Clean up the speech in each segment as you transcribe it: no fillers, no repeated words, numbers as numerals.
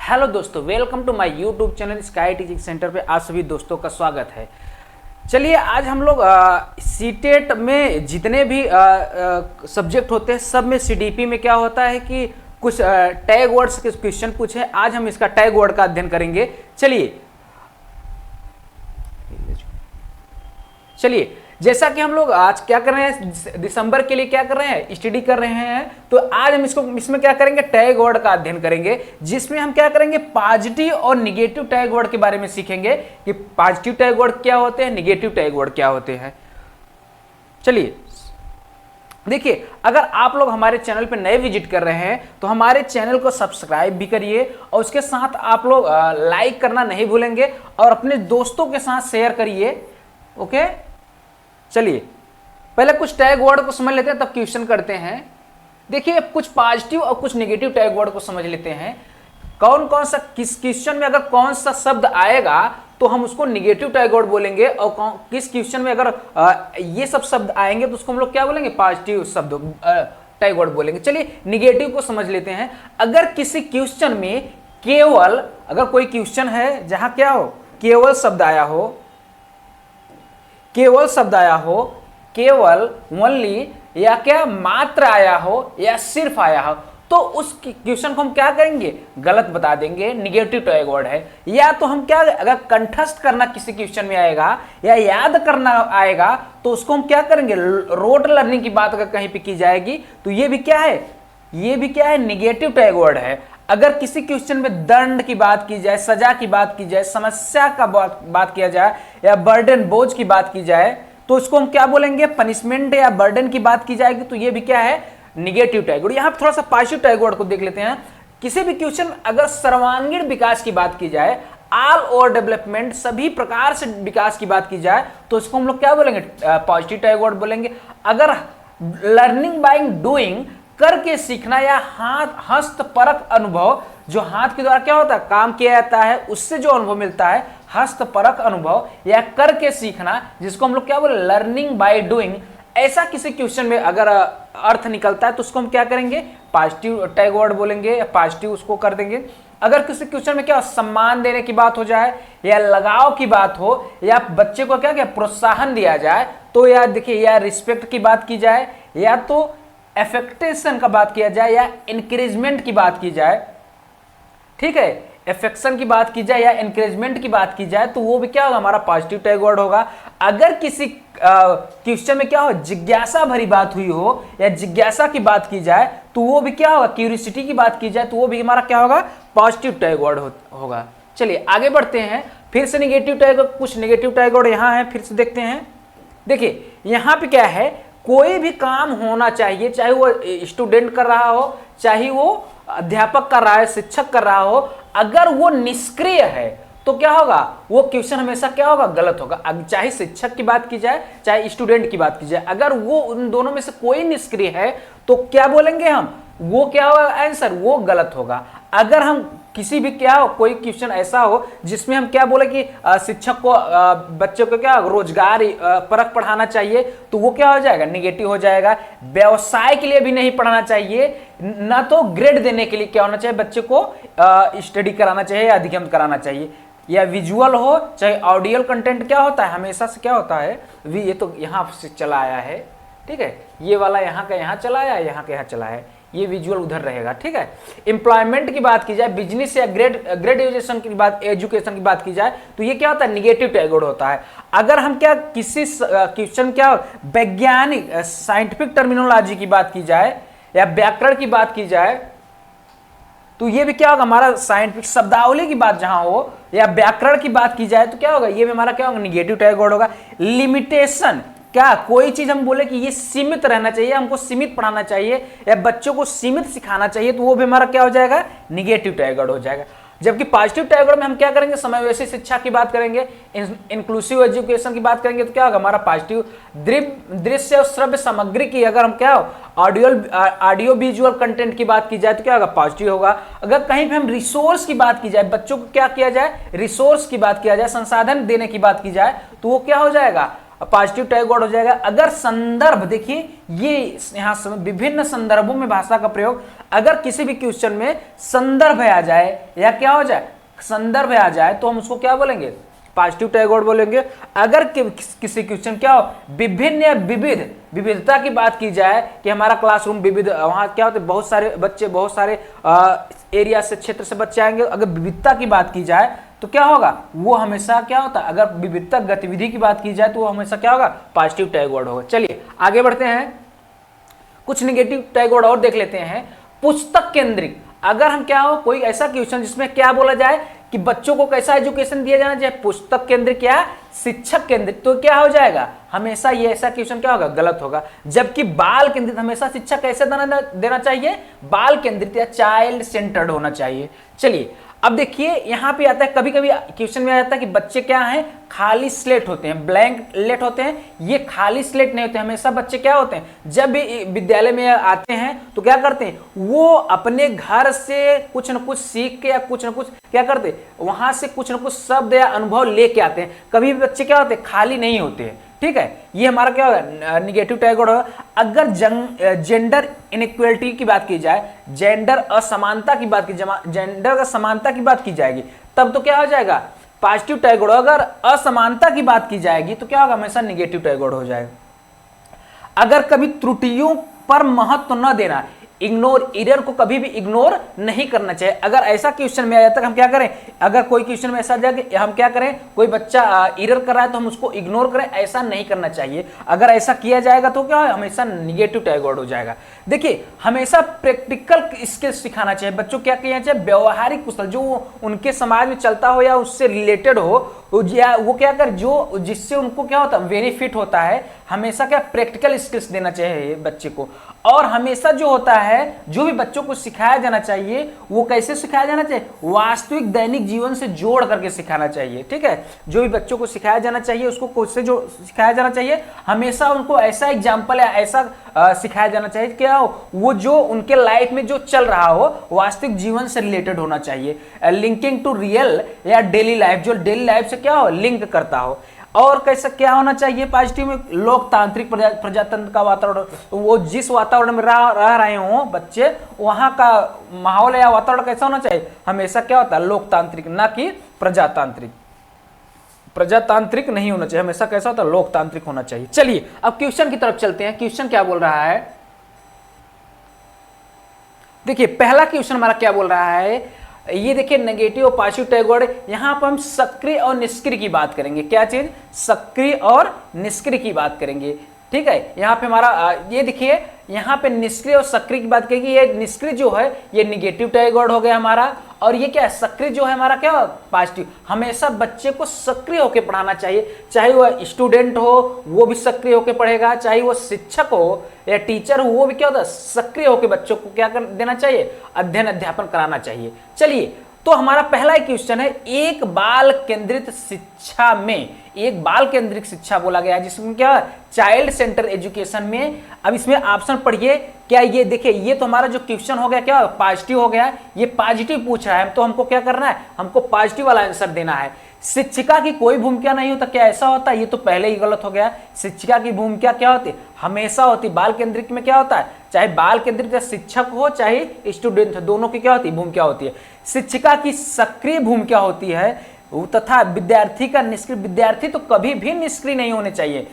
Hello दोस्तों, welcome to my YouTube channel Sky Teaching Centre पे आप सभी दोस्तों का स्वागत है। चलिए आज हम लोग सीटेट में जितने भी सब्जेक्ट होते हैं सब में सीडीपी में क्या होता है कि कुछ टैग वर्ड्स के क्वेश्चन पूछे। आज हम इसका टैग वर्ड का अध्ययन करेंगे। चलिए जैसा कि हम लोग आज क्या कर रहे हैं, दिसंबर के लिए क्या कर रहे हैं, स्टडी कर रहे हैं। तो आज हम इसमें क्या करेंगे, टैग वर्ड का अध्ययन करेंगे, जिसमें हम क्या करेंगे, पॉजिटिव और निगेटिव टैग वर्ड के बारे में सीखेंगे कि पॉजिटिव टैग वर्ड क्या होते हैं, निगेटिव टैग वर्ड क्या होते हैं। चलिए देखिए, अगर आप लोग हमारे चैनल पर नए विजिट कर रहे हैं तो हमारे चैनल को सब्सक्राइब भी करिए और उसके साथ आप लोग लाइक करना नहीं भूलेंगे और अपने दोस्तों के साथ शेयर करिए। ओके, चलिए पहले कुछ टैग वर्ड को समझ लेते हैं, तब क्वेश्चन करते हैं। देखिए कुछ पॉजिटिव और कुछ नेगेटिव टैग वर्ड को समझ लेते हैं। कौन कौन सा किस क्वेश्चन में अगर कौन सा शब्द आएगा तो हम उसको नेगेटिव टैग वर्ड बोलेंगे, और किस क्वेश्चन में अगर ये सब शब्द आएंगे तो उसको हम लोग क्या बोलेंगे, पॉजिटिव शब्द टैग वर्ड बोलेंगे। चलिए निगेटिव को समझ लेते हैं। अगर किसी क्वेश्चन में केवल, अगर कोई क्वेश्चन है जहां क्या हो, केवल शब्द आया हो, केवल शब्द आया हो, केवल ओनली, या क्या मात्र आया हो, या सिर्फ आया हो, तो उस क्वेश्चन को हम क्या करेंगे, गलत बता देंगे, निगेटिव टैग वर्ड है। या तो हम क्या, अगर कंठस्थ करना किसी क्वेश्चन में आएगा या याद करना आएगा तो उसको हम क्या करेंगे, रोट लर्निंग की बात अगर कहीं पे की जाएगी तो ये भी क्या है, ये भी क्या है, निगेटिव टैग वर्ड है। अगर किसी क्वेश्चन में दंड की बात की जाए, सजा की बात की जाए, समस्या का बात किया जाए, या बर्डन बोझ की बात की जाए तो उसको हम क्या बोलेंगे, पनिशमेंट या बर्डन की बात की जाएगी तो ये भी क्या है, निगेटिव टैग वर्ड। यहां थोड़ा सा पॉजिटिव टैग वर्ड को देख लेते हैं। किसी भी क्वेश्चन में अगर सर्वांगीण विकास की बात की जाए, ऑल ओवर डेवलपमेंट, सभी प्रकार से विकास की बात की जाए तो उसको हम लोग क्या बोलेंगे, पॉजिटिव टैग वर्ड बोलेंगे। अगर लर्निंग बाय डूइंग, करके सीखना, या हस्तपरक अनुभव, जो हाथ के द्वारा क्या होता है, काम किया जाता है, उससे जो अनुभव मिलता है, हस्तपरक अनुभव या करके सीखना, जिसको हम लोग क्या बोले, लर्निंग बाय डूइंग, ऐसा किसी क्वेश्चन में अगर अर्थ निकलता है तो उसको हम क्या करेंगे, पॉजिटिव टैग वर्ड बोलेंगे, या पॉजिटिव उसको कर देंगे। अगर किसी क्वेश्चन में क्या सम्मान देने की बात हो जाए, या लगाव की बात हो, या बच्चे को क्या क्या प्रोत्साहन दिया जाए, तो या देखिए, या रिस्पेक्ट की बात की जाए, या तो एफेक्टेशन का बात किया जाए, या इंकरेजमेंट की बात की जाए, ठीक है, एफेक्शन की बात की जाए या इंकरेजमेंट की बात की जाए तो वो भी क्या होगा, हमारा पॉजिटिव टैग वर्ड होगा। अगर किसी क्वेश्चन में क्या हो, जिज्ञासा भरी बात हुई हो या जिज्ञासा की बात की जाए तो वो भी क्या होगा, क्यूरियोसिटी की बात की जाए तो वो भी हमारा क्या होगा, पॉजिटिव टैग वर्ड होगा। चलिए आगे बढ़ते हैं। फिर से निगेटिव टैग, कुछ निगेटिव टैग वर्ड यहाँ है, फिर से देखते हैं। देखिए यहाँ पे क्या है, कोई भी काम होना चाहिए, चाहे वो स्टूडेंट कर रहा हो, चाहे वो अध्यापक कर रहा है, शिक्षक कर रहा हो, अगर वो निष्क्रिय है तो क्या होगा, वो क्वेश्चन हमेशा क्या होगा, गलत होगा। चाहे शिक्षक की बात की जाए, चाहे स्टूडेंट की बात की जाए, अगर वो उन दोनों में से कोई निष्क्रिय है तो क्या बोलेंगे हम, वो क्या होगा आंसर, वो गलत होगा। अगर हम किसी भी क्या हो, कोई क्वेश्चन ऐसा हो जिसमें हम क्या बोले कि शिक्षक को बच्चों को क्या रोजगार परक पढ़ाना चाहिए तो वो क्या हो जाएगा, निगेटिव हो जाएगा। व्यवसाय के लिए भी नहीं पढ़ाना चाहिए, ना तो ग्रेड देने के लिए क्या होना चाहिए, बच्चे को स्टडी कराना चाहिए या अधिगम कराना चाहिए। या विजुअल हो चाहे ऑडियो कंटेंट, क्या होता है हमेशा से क्या होता है, ये तो यहाँ से चला आया है, ठीक है, ये वाला यहाँ का यहाँ चला आया, यहाँ का यहाँ चला है, ये विजुअल उधर रहेगा, ठीक है। एम्प्लॉयमेंट की बात की जाए, बिजनेस या ग्रेजुएशन की बात, एजुकेशन की बात की जाए तो ये क्या होता है, निगेटिव टैग वर्ड होता है। अगर हम क्या किसी क्वेश्चन क्या वैज्ञानिक साइंटिफिक टर्मिनोलॉजी की बात की जाए या व्याकरण की बात की जाए तो ये भी क्या होगा, हमारा साइंटिफिक शब्दावली की बात जहां हो या व्याकरण की बात की जाए तो क्या होगा, ये भी हमारा क्या होगा, निगेटिव टैग वर्ड होगा। लिमिटेशन, क्या कोई चीज हम बोले कि ये सीमित रहना चाहिए, हमको सीमित पढ़ाना चाहिए या बच्चों को सीमित सिखाना चाहिए तो वो भी हमारा क्या हो जाएगा, निगेटिव टैग वर्ड हो जाएगा। जबकि पॉजिटिव टैग वर्ड में हम क्या करेंगे, समावेशी शिक्षा की बात करेंगे, इंक्लूसिव एजुकेशन की बात करेंगे तो क्या होगा, हमारा पॉजिटिव। दृश्य और श्रव्य सामग्री की अगर हम क्या हो, ऑडियो विजुअल कंटेंट की बात की जाए तो क्या होगा, पॉजिटिव होगा। अगर कहीं पे हम रिसोर्स की बात की जाए, बच्चों को क्या किया जाए, रिसोर्स की बात किया जाए, संसाधन देने की बात की जाए तो वो क्या हो जाएगा, पॉजिटिव टैग वर्ड हो जाएगा। अगर संदर्भ, देखिए ये यहां से विभिन्न संदर्भों में भाषा का प्रयोग, अगर किसी भी क्वेश्चन में संदर्भ आ जाए या क्या हो जाए, संदर्भ आ जाए, तो हम उसको क्या बोलेंगे, पॉजिटिव टैग वर्ड बोलेंगे। अगर किसी क्वेश्चन क्या हो, विभिन्न या विविध, विविधता की बात की जाए कि हमारा क्लासरूम विविध, वहां क्या होते हैं, बहुत सारे बच्चे, बहुत सारे एरिया से, क्षेत्र से बच्चे आएंगे, अगर विविधता की बात की जाए तो क्या होगा, वो हमेशा क्या होता है, अगर विविधता गतिविधि की बात की जाए तो वो हमेशा क्या होगा, पॉजिटिव टैग वर्ड होगा। चलिए आगे बढ़ते हैं, कुछ निगेटिव टैग वर्ड और देख लेते हैं। पुस्तक केंद्रित, अगर हम क्या हो, कोई ऐसा क्वेश्चन जिसमें क्या बोला जाए कि बच्चों को कैसा एजुकेशन दिया जाना चाहिए, पुस्तक केंद्रित क्या, शिक्षक केंद्रित, तो क्या हो जाएगा, हमेशा ये ऐसा क्वेश्चन क्या होगा, गलत होगा। जबकि बाल केंद्रित, हमेशा शिक्षक कैसे देना चाहिए, बाल केंद्रित या चाइल्ड सेंटर्ड होना चाहिए। चलिए अब देखिए यहां पे आता है, कभी कभी क्वेश्चन में आ जाता है कि बच्चे क्या हैं, खाली स्लेट होते हैं, ब्लैंक लेट होते हैं। ये खाली स्लेट नहीं होते, हमेशा बच्चे क्या होते हैं, जब भी विद्यालय में आते हैं तो क्या करते हैं, वो अपने घर से कुछ न कुछ सीख के या कुछ न कुछ क्या करते हैं, वहां से कुछ न कुछ शब्द या अनुभव लेके आते हैं। कभी भी बच्चे क्या होते हैं, खाली नहीं होते हैं। ठीक है, ये हमारा क्या होगा, निगेटिव टैग वर्ड होगा। अगर जेंडर इनइक्वलिटी की बात की जाए, जेंडर असमानता की बात की, जेंडर असमानता की बात की जाएगी, तब तो क्या हो जाएगा, पॉजिटिव टैग वर्ड। अगर असमानता की बात की जाएगी तो क्या होगा, हमेशा निगेटिव टैग वर्ड हो जाएगा। अगर कभी त्रुटियों पर महत्व न देना, इग्नोर, एरर को कभी भी इग्नोर नहीं करना चाहिए। अगर ऐसा क्वेश्चन में आ जाता है हम क्या करें, अगर कोई क्वेश्चन में ऐसा आ जाए कि हम क्या करें, कोई बच्चा एरर कर रहा है तो हम उसको इग्नोर करें, ऐसा नहीं करना चाहिए। अगर ऐसा किया जाएगा तो क्या है, हमेशा निगेटिव टैग वर्ड हो जाएगा। देखिए हमेशा प्रैक्टिकल स्किल्स सिखाना चाहिए बच्चों, क्या कहना चाहिए, व्यवहारिक कुशल, जो उनके समाज में चलता हो या उससे रिलेटेड हो, या वो क्या कर, जो जिससे उनको क्या होता है, बेनिफिट होता है, हमेशा क्या प्रैक्टिकल स्किल्स देना चाहिए बच्चे को। और हमेशा जो होता है, जो भी बच्चों को सिखाया जाना चाहिए वो कैसे सिखाया जाना चाहिए, वास्तविक दैनिक जीवन से जोड़ करके सिखाना चाहिए। ठीक है, जो भी बच्चों को सिखाया जाना चाहिए उसको उससे जो सिखाया जाना चाहिए, हमेशा उनको ऐसा एग्जाम्पल या ऐसा सिखाया जाना चाहिए क्या हो, वो जो उनके लाइफ में जो चल रहा हो वास्तविक जीवन से रिलेटेड होना चाहिए। लिंकिंग टू रियल या डेली लाइफ, जो डेली लाइफ से क्या हो, लिंक करता हो। और कैसा क्या होना चाहिए पॉजिटिव में, लोकतांत्रिक प्रजातंत्र का वातावरण, तो वो जिस वातावरण में रह रहे हो बच्चे, वहां का माहौल या वातावरण कैसा होना चाहिए, हमेशा क्या होता है, लोकतांत्रिक, ना कि प्रजातांत्रिक। प्रजातांत्रिक नहीं होना चाहिए, हमेशा कैसा होता है, लोकतांत्रिक होना चाहिए। चलिए अब क्वेश्चन की तरफ चलते हैं, क्वेश्चन क्या बोल रहा है। देखिए पहला क्वेश्चन हमारा क्या बोल रहा है, ये देखिए नेगेटिव और पॉजिटिव टैग वर्ड। यहां पर हम सक्रिय और निष्क्रिय की बात करेंगे, क्या चीज, सक्रिय और निष्क्रिय की बात करेंगे। ठीक है, यहाँ पे हमारा ये देखिए, यहाँ पे निष्क्रिय और सक्रिय की बात करेंगे। ये निष्क्रिय जो है ये निगेटिव टैग वर्ड हो गया हमारा, और ये क्या है, सक्रिय जो है हमारा क्या, पॉजिटिव। हमेशा बच्चे को सक्रिय होकर पढ़ाना चाहिए, चाहे वह स्टूडेंट हो वो भी सक्रिय होकर पढ़ेगा, चाहे वो शिक्षक हो या टीचर हो वो भी क्या होता है, सक्रिय होकर बच्चों को क्या कर देना चाहिए, अध्ययन अध्यापन कराना चाहिए। चलिए तो हमारा पहला क्वेश्चन है, एक बाल केंद्रित शिक्षा में, एक बाल केंद्रित शिक्षा बोला गया है जिसमें क्या, चाइल्ड सेंटर एजुकेशन में। अब इसमें ऑप्शन पढ़िए, क्या ये देखिए, ये तो हमारा जो क्वेश्चन हो गया क्या, पॉजिटिव हो गया, ये पॉजिटिव पूछ रहा है, तो हमको क्या करना है, हमको पॉजिटिव वाला आंसर देना है। शिक्षिका की कोई भूमिका नहीं होता, क्या ऐसा होता है, ये तो पहले ही गलत हो गया। शिक्षिका की भूमिका क्या होती है, हमेशा होती, बाल केंद्रित में क्या होता है, चाहे बाल केंद्रित या शिक्षक हो चाहे स्टूडेंट हो, दोनों की क्या होती है, भूमिका होती है। शिक्षिका की सक्रिय भूमिका होती है तथा विद्यार्थी का निष्क्रिय, विद्यार्थी तो कभी भी निष्क्रिय नहीं होने चाहिए।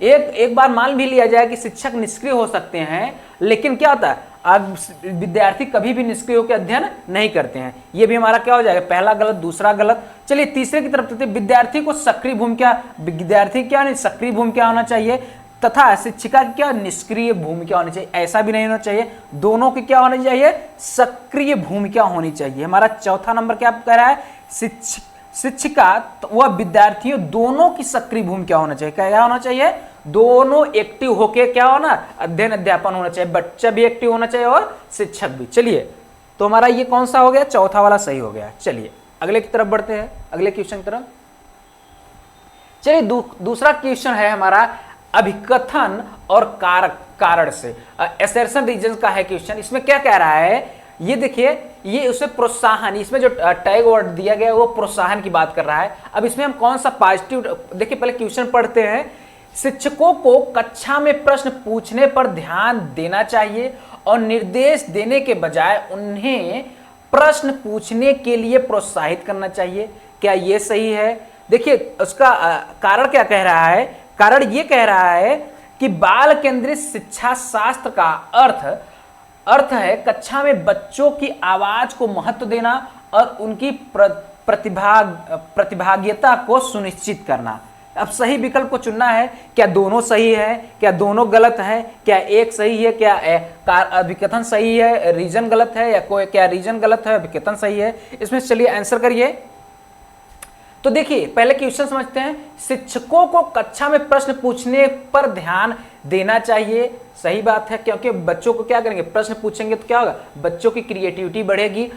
एक बार मान भी लिया जाए कि शिक्षक निष्क्रिय हो सकते हैं, लेकिन क्या होता है, अब विद्यार्थी कभी भी निष्क्रिय होकर अध्ययन नहीं करते हैं। ये भी हमारा क्या हो जाएगा, पहला गलत, दूसरा गलत। चलिए तीसरे की तरफ चलते, विद्यार्थी को सक्रिय भूमिका, विद्यार्थी क्या नहीं, सक्रिय भूमिका होना चाहिए, तथा शिक्षिका की क्या, निष्क्रिय भूमिका होनी चाहिए। ऐसा भी नहीं होना चाहिए, दोनों की क्या होनी चाहिए, सक्रिय भूमिका होनी चाहिए। हमारा चौथा नंबर क्या कह रहा है, शिक्षिका व विद्यार्थियों दोनों की सक्रिय भूमिका होना चाहिए। क्या होना चाहिए, दोनों एक्टिव होके क्या होना, अध्ययन अध्यापन होना चाहिए, बच्चा भी एक्टिव होना चाहिए और शिक्षक भी। चलिए तो हमारा ये कौन सा हो गया, चौथा वाला सही हो गया। चलिए अगले की तरफ बढ़ते हैं, अगले क्वेश्चन की तरफ। चलिए दूसरा क्वेश्चन है हमारा, अभिकथन और कारण से, असर्शन रीजन का है क्वेश्चन। इसमें क्या कह रहा है, ये देखिए, ये उसे प्रोत्साहन, इसमें जो टैग वर्ड दिया गया है वो प्रोत्साहन की बात कर रहा है। अब इसमें हम कौन सा पॉजिटिव, देखिए पहले क्वेश्चन पढ़ते हैं। शिक्षकों को कक्षा में प्रश्न पूछने पर ध्यान देना चाहिए और निर्देश देने के बजाय उन्हें प्रश्न पूछने के लिए प्रोत्साहित करना चाहिए। क्या यह सही है? देखिए उसका कारण क्या कह रहा है। कारण यह कह रहा है कि बाल केंद्रित शिक्षा शास्त्र का अर्थ है कक्षा में बच्चों की आवाज को महत्व देना और उनकी प्रतिभागिता को सुनिश्चित करना। अब सही विकल्प को चुनना है। क्या दोनों सही है, क्या दोनों गलत है, क्या एक सही है, क्या अभिकथन सही है, रीजन गलत है, या कोई क्या रीजन गलत है अभिकथन सही है? इसमें चलिए आंसर करिए। तो देखिए पहले क्वेश्चन समझते हैं। शिक्षकों को कक्षा में प्रश्न पूछने पर ध्यान देना चाहिए, सही बात है, क्योंकि बच्चों को क्या करेंगे, प्रश्न पूछेंगे तो क्या होगा, बच्चों की क्रिएटिविटी बढ़ेगी।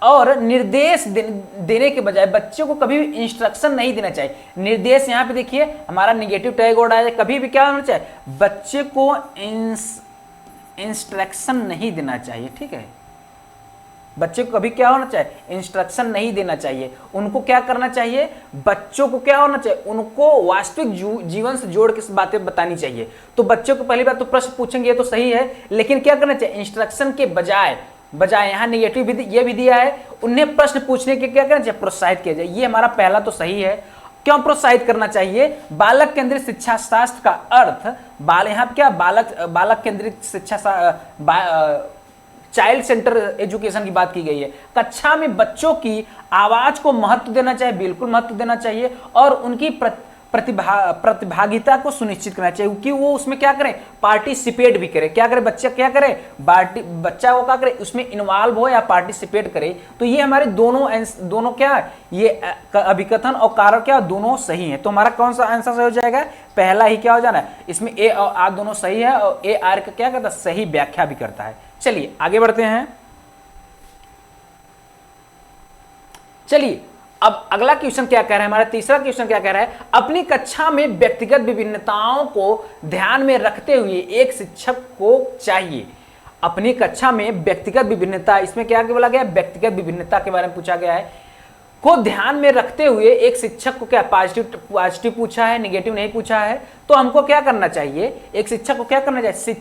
और निर्देश देने के बजाय बच्चों को कभी भी इंस्ट्रक्शन नहीं देना चाहिए। निर्देश यहाँ पे देखिए हमारा निगेटिव टैग वर्ड आया, कभी भी क्या होना चाहिए, बच्चे को इंस्ट्रक्शन नहीं देना चाहिए। ठीक है, बच्चे को कभी क्या होना चाहिए, इंस्ट्रक्शन नहीं देना चाहिए। उनको क्या करना चाहिए, बच्चों को क्या होना चाहिए, उनको वास्तविक जीवन से जोड़ के बातें बतानी चाहिए। तो बच्चों को पहली बात तो प्रश्न पूछेंगे, ये तो सही है, लेकिन क्या करना चाहिए, इंस्ट्रक्शन के बजाय यहाँ नेगेटिव भी ये भी दिया है, उन्हें प्रश्न पूछने के क्या करना चाहिए, प्रोत्साहित किया जाए। ये हमारा पहला तो सही है। क्यों प्रोत्साहित करना चाहिए? बालक केंद्रित शिक्षा शास्त्र का अर्थ यहाँ क्या बालक केंद्रित शिक्षा चाइल्ड सेंटर एजुकेशन की बात की गई है। कक्षा में बच्चों की आवाज को महत्व देना चाहिए, बिल्कुल महत्व देना चाहिए, और उनकी प्रतिभागिता को सुनिश्चित करना चाहिए कि वो उसमें क्या करें, पार्टिसिपेट भी करे। क्या करे बच्चा, क्या करे, बच्चा वो क्या करे, उसमें इन्वॉल्व हो या पार्टिसिपेट करे। तो ये हमारे दोनों क्या है, ये अभिकथन और कारण क्या दोनों सही है। तो हमारा कौन सा आंसर सही हो जाएगा, पहला ही क्या हो जाना है, इसमें ए और आर दोनों सही है, और ए आर का क्या करता है, सही व्याख्या भी करता है। चलिए आगे बढ़ते हैं। चलिए अब अगला क्वेश्चन क्या कह रहा है, हमारा तीसरा क्वेश्चन क्या कह रहा है, अपनी कक्षा में व्यक्तिगत विभिन्नताओं को ध्यान में रखते हुए एक शिक्षक को चाहिए। अपनी कक्षा में व्यक्तिगत विभिन्नता, इसमें क्या बोला गया, व्यक्तिगत विभिन्नता के बारे में पूछा गया है, को ध्यान में रखते हुए एक शिक्षक को क्या, पॉजिटिव पूछा है, नेगेटिव नहीं पूछा है। तो हमको क्या करना चाहिए, एक शिक्षक को क्या करना चाहिए,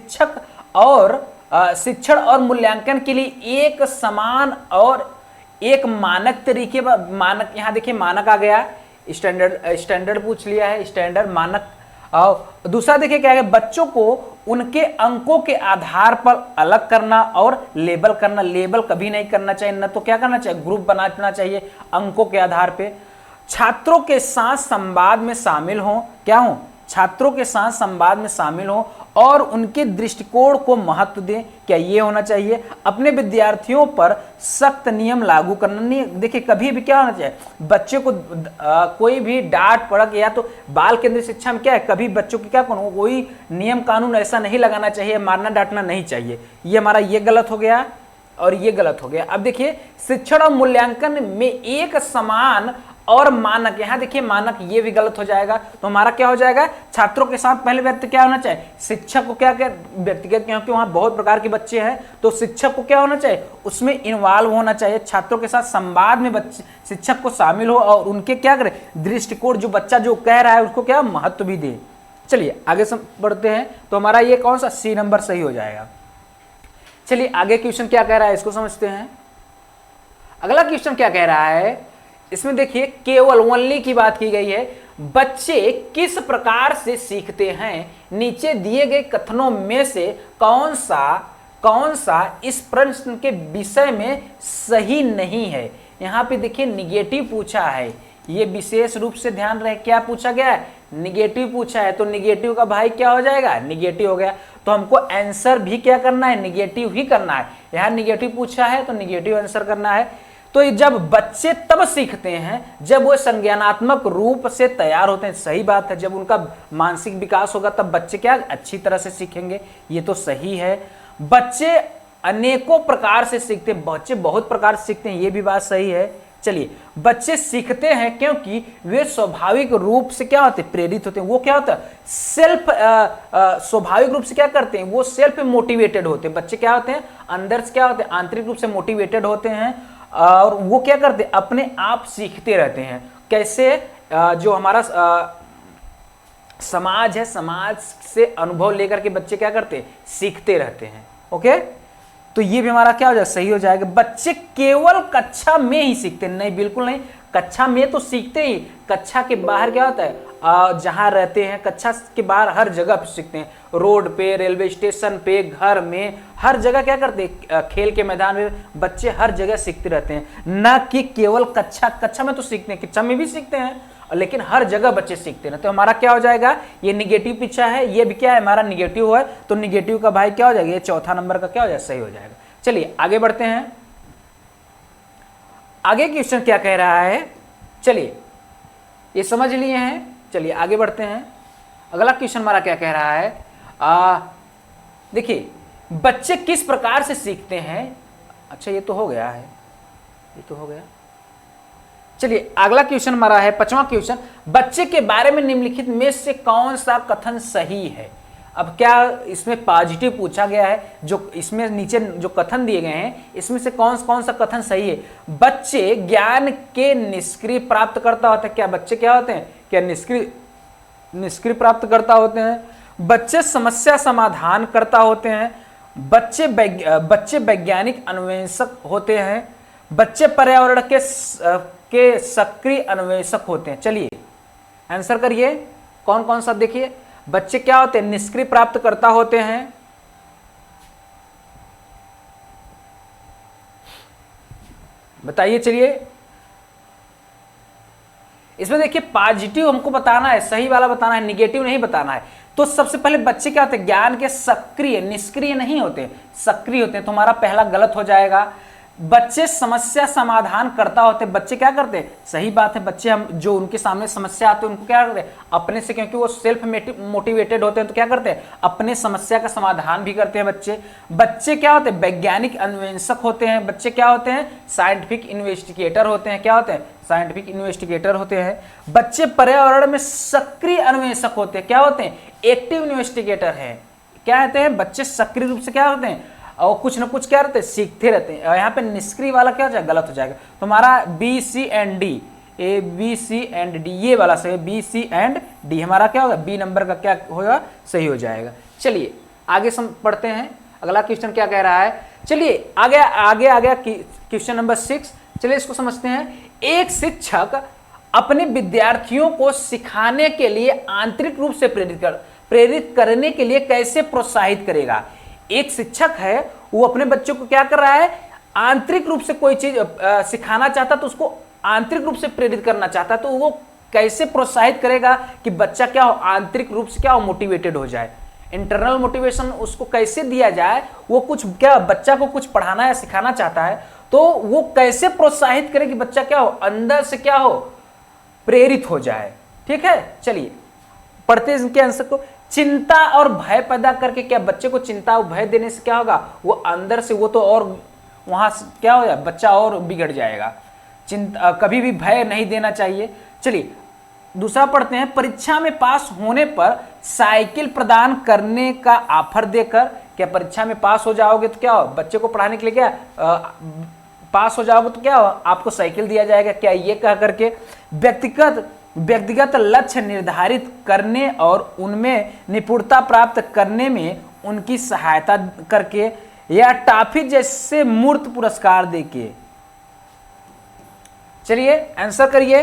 शिक्षण और मूल्यांकन के लिए एक समान और एक मानक तरीके, मानक यहाँ देखिए मानक आ गया, स्टैंडर्ड पूछ लिया है, स्टैंडर्ड मानक। और दूसरा देखिए क्या है, बच्चों को उनके अंकों के आधार पर अलग करना और लेबल करना। लेबल कभी नहीं करना चाहिए, न तो क्या करना चाहिए, ग्रुप बनाना चाहिए अंकों के आधार पे। छात्रों के साथ संवाद में शामिल हों, क्या हो, छात्रों के साथ संवाद में शामिल हों और उनके दृष्टिकोण को महत्व दें। क्या ये होना चाहिए, अपने विद्यार्थियों पर सख्त नियम लागू करना नहीं। देखिए कभी भी क्या होना चाहिए, बच्चे को कोई भी डांट पड़क, या तो बाल केंद्रित शिक्षा में क्या है, कभी बच्चों की क्या कोई नियम कानून ऐसा नहीं लगाना चाहिए, मारना डांटना नहीं चाहिए। ये हमारा ये गलत हो गया और ये गलत हो गया। अब देखिए शिक्षण और मूल्यांकन में एक समान और मानक, यहां देखिए मानक, ये भी गलत हो जाएगा। तो हमारा क्या हो जाएगा, छात्रों के साथ पहले व्यक्ति क्या होना चाहिए, शिक्षक को क्या व्यक्तिगत, क्योंकि वहां बहुत प्रकार के बच्चे हैं, तो शिक्षक को क्या होना चाहिए, उसमें इन्वॉल्व होना चाहिए। छात्रों के साथ संवाद में बच्चे शिक्षक को शामिल हो और उनके क्या करे, दृष्टिकोण, जो बच्चा जो कह रहा है उसको क्या महत्व भी दे। चलिए आगे बढ़ते हैं। तो हमारा ये कौन सा, सी नंबर सही हो जाएगा। चलिए आगे क्वेश्चन क्या कह रहा है, इसको समझते हैं। अगला क्वेश्चन क्या कह रहा है, इसमें देखिए केवल ओनली की बात की गई है। बच्चे किस प्रकार से सीखते हैं, नीचे दिए गए कथनों में से कौन सा इस प्रश्न के विषय में सही नहीं है। यहाँ पे देखिए निगेटिव पूछा है, ये विशेष रूप से ध्यान रहे, क्या पूछा गया है, निगेटिव पूछा है। तो निगेटिव का भाई क्या हो जाएगा, निगेटिव हो गया। तो हमको आंसर भी क्या करना है, निगेटिव ही करना है। यहाँ निगेटिव पूछा है तो निगेटिव आंसर करना है। तो जब बच्चे तब सीखते हैं जब वो संज्ञानात्मक रूप से तैयार होते हैं, सही बात है। जब उनका मानसिक विकास होगा तब बच्चे क्या अच्छी तरह से सीखेंगे, ये तो सही है। बच्चे अनेकों प्रकार से सीखते हैं, बच्चे बहुत प्रकार से सीखते हैं, ये भी बात सही है। चलिए बच्चे सीखते हैं क्योंकि वे स्वाभाविक रूप से क्या होते हैं, प्रेरित होते हैं। वो क्या होता है, स्वाभाविक रूप से क्या करते हैं, वो सेल्फ मोटिवेटेड होते हैं। बच्चे क्या होते हैं, अंदर से क्या होते हैं, आंतरिक रूप से मोटिवेटेड होते हैं और वो क्या करते हैं, अपने आप सीखते रहते हैं। कैसे, जो हमारा समाज है, समाज से अनुभव लेकर के बच्चे क्या करते हैं, सीखते रहते हैं। ओके, तो ये भी हमारा क्या हो जाएगा, सही हो जाएगा। बच्चे केवल कक्षा में ही सीखते हैं, नहीं बिल्कुल नहीं, कक्षा में तो सीखते ही, कक्षा के बाहर क्या होता है, जहां रहते हैं कक्षा के बाहर हर जगह पे सीखते हैं, रोड पे, रेलवे स्टेशन पे, घर में, हर जगह क्या करते हैं, खेल के मैदान में बच्चे हर जगह सीखते रहते हैं, न कि केवल कक्षा में तो सीखते हैं, कक्षा में भी सीखते हैं, लेकिन हर जगह बच्चे सीखते हैं। तो हमारा क्या हो जाएगा, ये निगेटिव पीछा है, ये भी क्या है हमारा निगेटिव है, तो निगेटिव का भाई क्या हो जाएगा, ये चौथा नंबर का क्या हो जाएगा, सही हो जाएगा। चलिए आगे बढ़ते हैं, आगे क्वेश्चन क्या कह रहा है, चलिए ये समझ लिए हैं, चलिए आगे बढ़ते हैं। अगला क्वेश्चन हमारा क्या कह रहा है, देखिए बच्चे किस प्रकार से सीखते हैं। अच्छा ये तो हो गया है, ये तो हो गया। चलिए अगला क्वेश्चन हमारा है 5वां क्वेश्चन, बच्चे के बारे में निम्नलिखित में से कौन सा कथन सही है। अब क्या इसमें पॉजिटिव पूछा गया है, जो इसमें नीचे जो कथन दिए गए हैं इसमें से कौन सा कथन सही है। बच्चे ज्ञान के निष्क्रिय प्राप्त करता होते हैं, क्या बच्चे क्या होते हैं, क्या निष्क्रिय प्राप्त करता होते हैं। बच्चे समस्या समाधान करता होते हैं, बच्चे वैज्ञानिक अन्वेषक होते हैं, बच्चे पर्यावरण के सक्रिय अन्वेषक होते हैं। चलिए आंसर करिए कौन कौन सा, देखिए बच्चे क्या होते हैं, निष्क्रिय प्राप्त करता होते हैं, बताइए। चलिए इसमें देखिए पॉजिटिव हमको बताना है, सही वाला बताना है, निगेटिव नहीं बताना है। तो सबसे पहले बच्चे क्या होते हैं, ज्ञान के सक्रिय, निष्क्रिय नहीं होते, सक्रिय होते हैं, तो हमारा पहला गलत हो जाएगा। बच्चे समस्या समाधान करता होते, बच्चे क्या करते हैं, सही बात है, बच्चे हम जो उनके सामने समस्या आते हैं उनको क्या करते हैं, अपने से, क्योंकि वो सेल्फ मोटिवेटेड होते हैं तो क्या करते हैं, अपने समस्या का समाधान भी करते हैं बच्चे। बच्चे क्या होते हैं, वैज्ञानिक अन्वेषक होते हैं, बच्चे क्या होते हैं, साइंटिफिक इन्वेस्टिगेटर होते हैं, क्या होते हैं, साइंटिफिक इन्वेस्टिगेटर होते हैं। बच्चे पर्यावरण में सक्रिय अन्वेषक होते हैं, क्या होते हैं, एक्टिव इन्वेस्टिगेटर है, क्या कहते हैं, बच्चे सक्रिय रूप से क्या होते हैं, और कुछ ना कुछ क्या रहते हैं, सीखते रहते हैं। और यहाँ पे निष्क्रिय वाला क्या हो जाएगा, गलत हो जाएगा। तो हमारा B C and D, A B C and D ये वाला सही है, बी सी एंड डी हमारा क्या होगा, बी नंबर का क्या होगा, सही हो जाएगा। चलिए आगे पढ़ते हैं, अगला क्वेश्चन क्या कह रहा है। चलिए आगे आगे आगे क्वेश्चन नंबर 6, चलिए इसको समझते हैं। एक शिक्षक अपने विद्यार्थियों को सिखाने के लिए आंतरिक रूप से प्रेरित करने के लिए कैसे प्रोत्साहित करेगा। एक शिक्षक है वो अपने बच्चों को क्या कर रहा है, आंतरिक रूप से कोई चीज सिखाना चाहता, तो उसको आंतरिक रूप से प्रेरित करना चाहता, तो वो कैसे प्रोत्साहित करेगा कि बच्चा क्या हो, आंतरिक रूप से क्या हो, मोटिवेटेड हो जाए। इंटरनल मोटिवेशन उसको कैसे दिया जाए, वो कुछ क्या बच्चा को कुछ पढ़ाना या सिखाना चाहता है, तो वो कैसे प्रोत्साहित करे कि बच्चा क्या हो, अंदर से क्या हो, प्रेरित हो जाए। ठीक है, चलिए पढ़ते हैं इनके आंसर को। चिंता और भय पैदा करके, क्या बच्चे को चिंता और भय देने से क्या होगा, वो अंदर से वो तो और वहां क्या हो जाए, बच्चा और बिगड़ जाएगा। चिंता, कभी भी भय नहीं देना चाहिए। चलिए दूसरा पढ़ते हैं। परीक्षा में पास होने पर साइकिल प्रदान करने का ऑफर देकर, क्या परीक्षा में पास हो जाओगे तो क्या हो, बच्चे को पढ़ाने के लिए क्या पास हो जाओगे तो क्या हो, आपको साइकिल दिया जाएगा, क्या ये कह करके व्यक्तिगत लक्ष्य निर्धारित करने और उनमें निपुणता प्राप्त करने में उनकी सहायता करके, या टॉफी जैसे मूर्त पुरस्कार देके। चलिए आंसर करिए।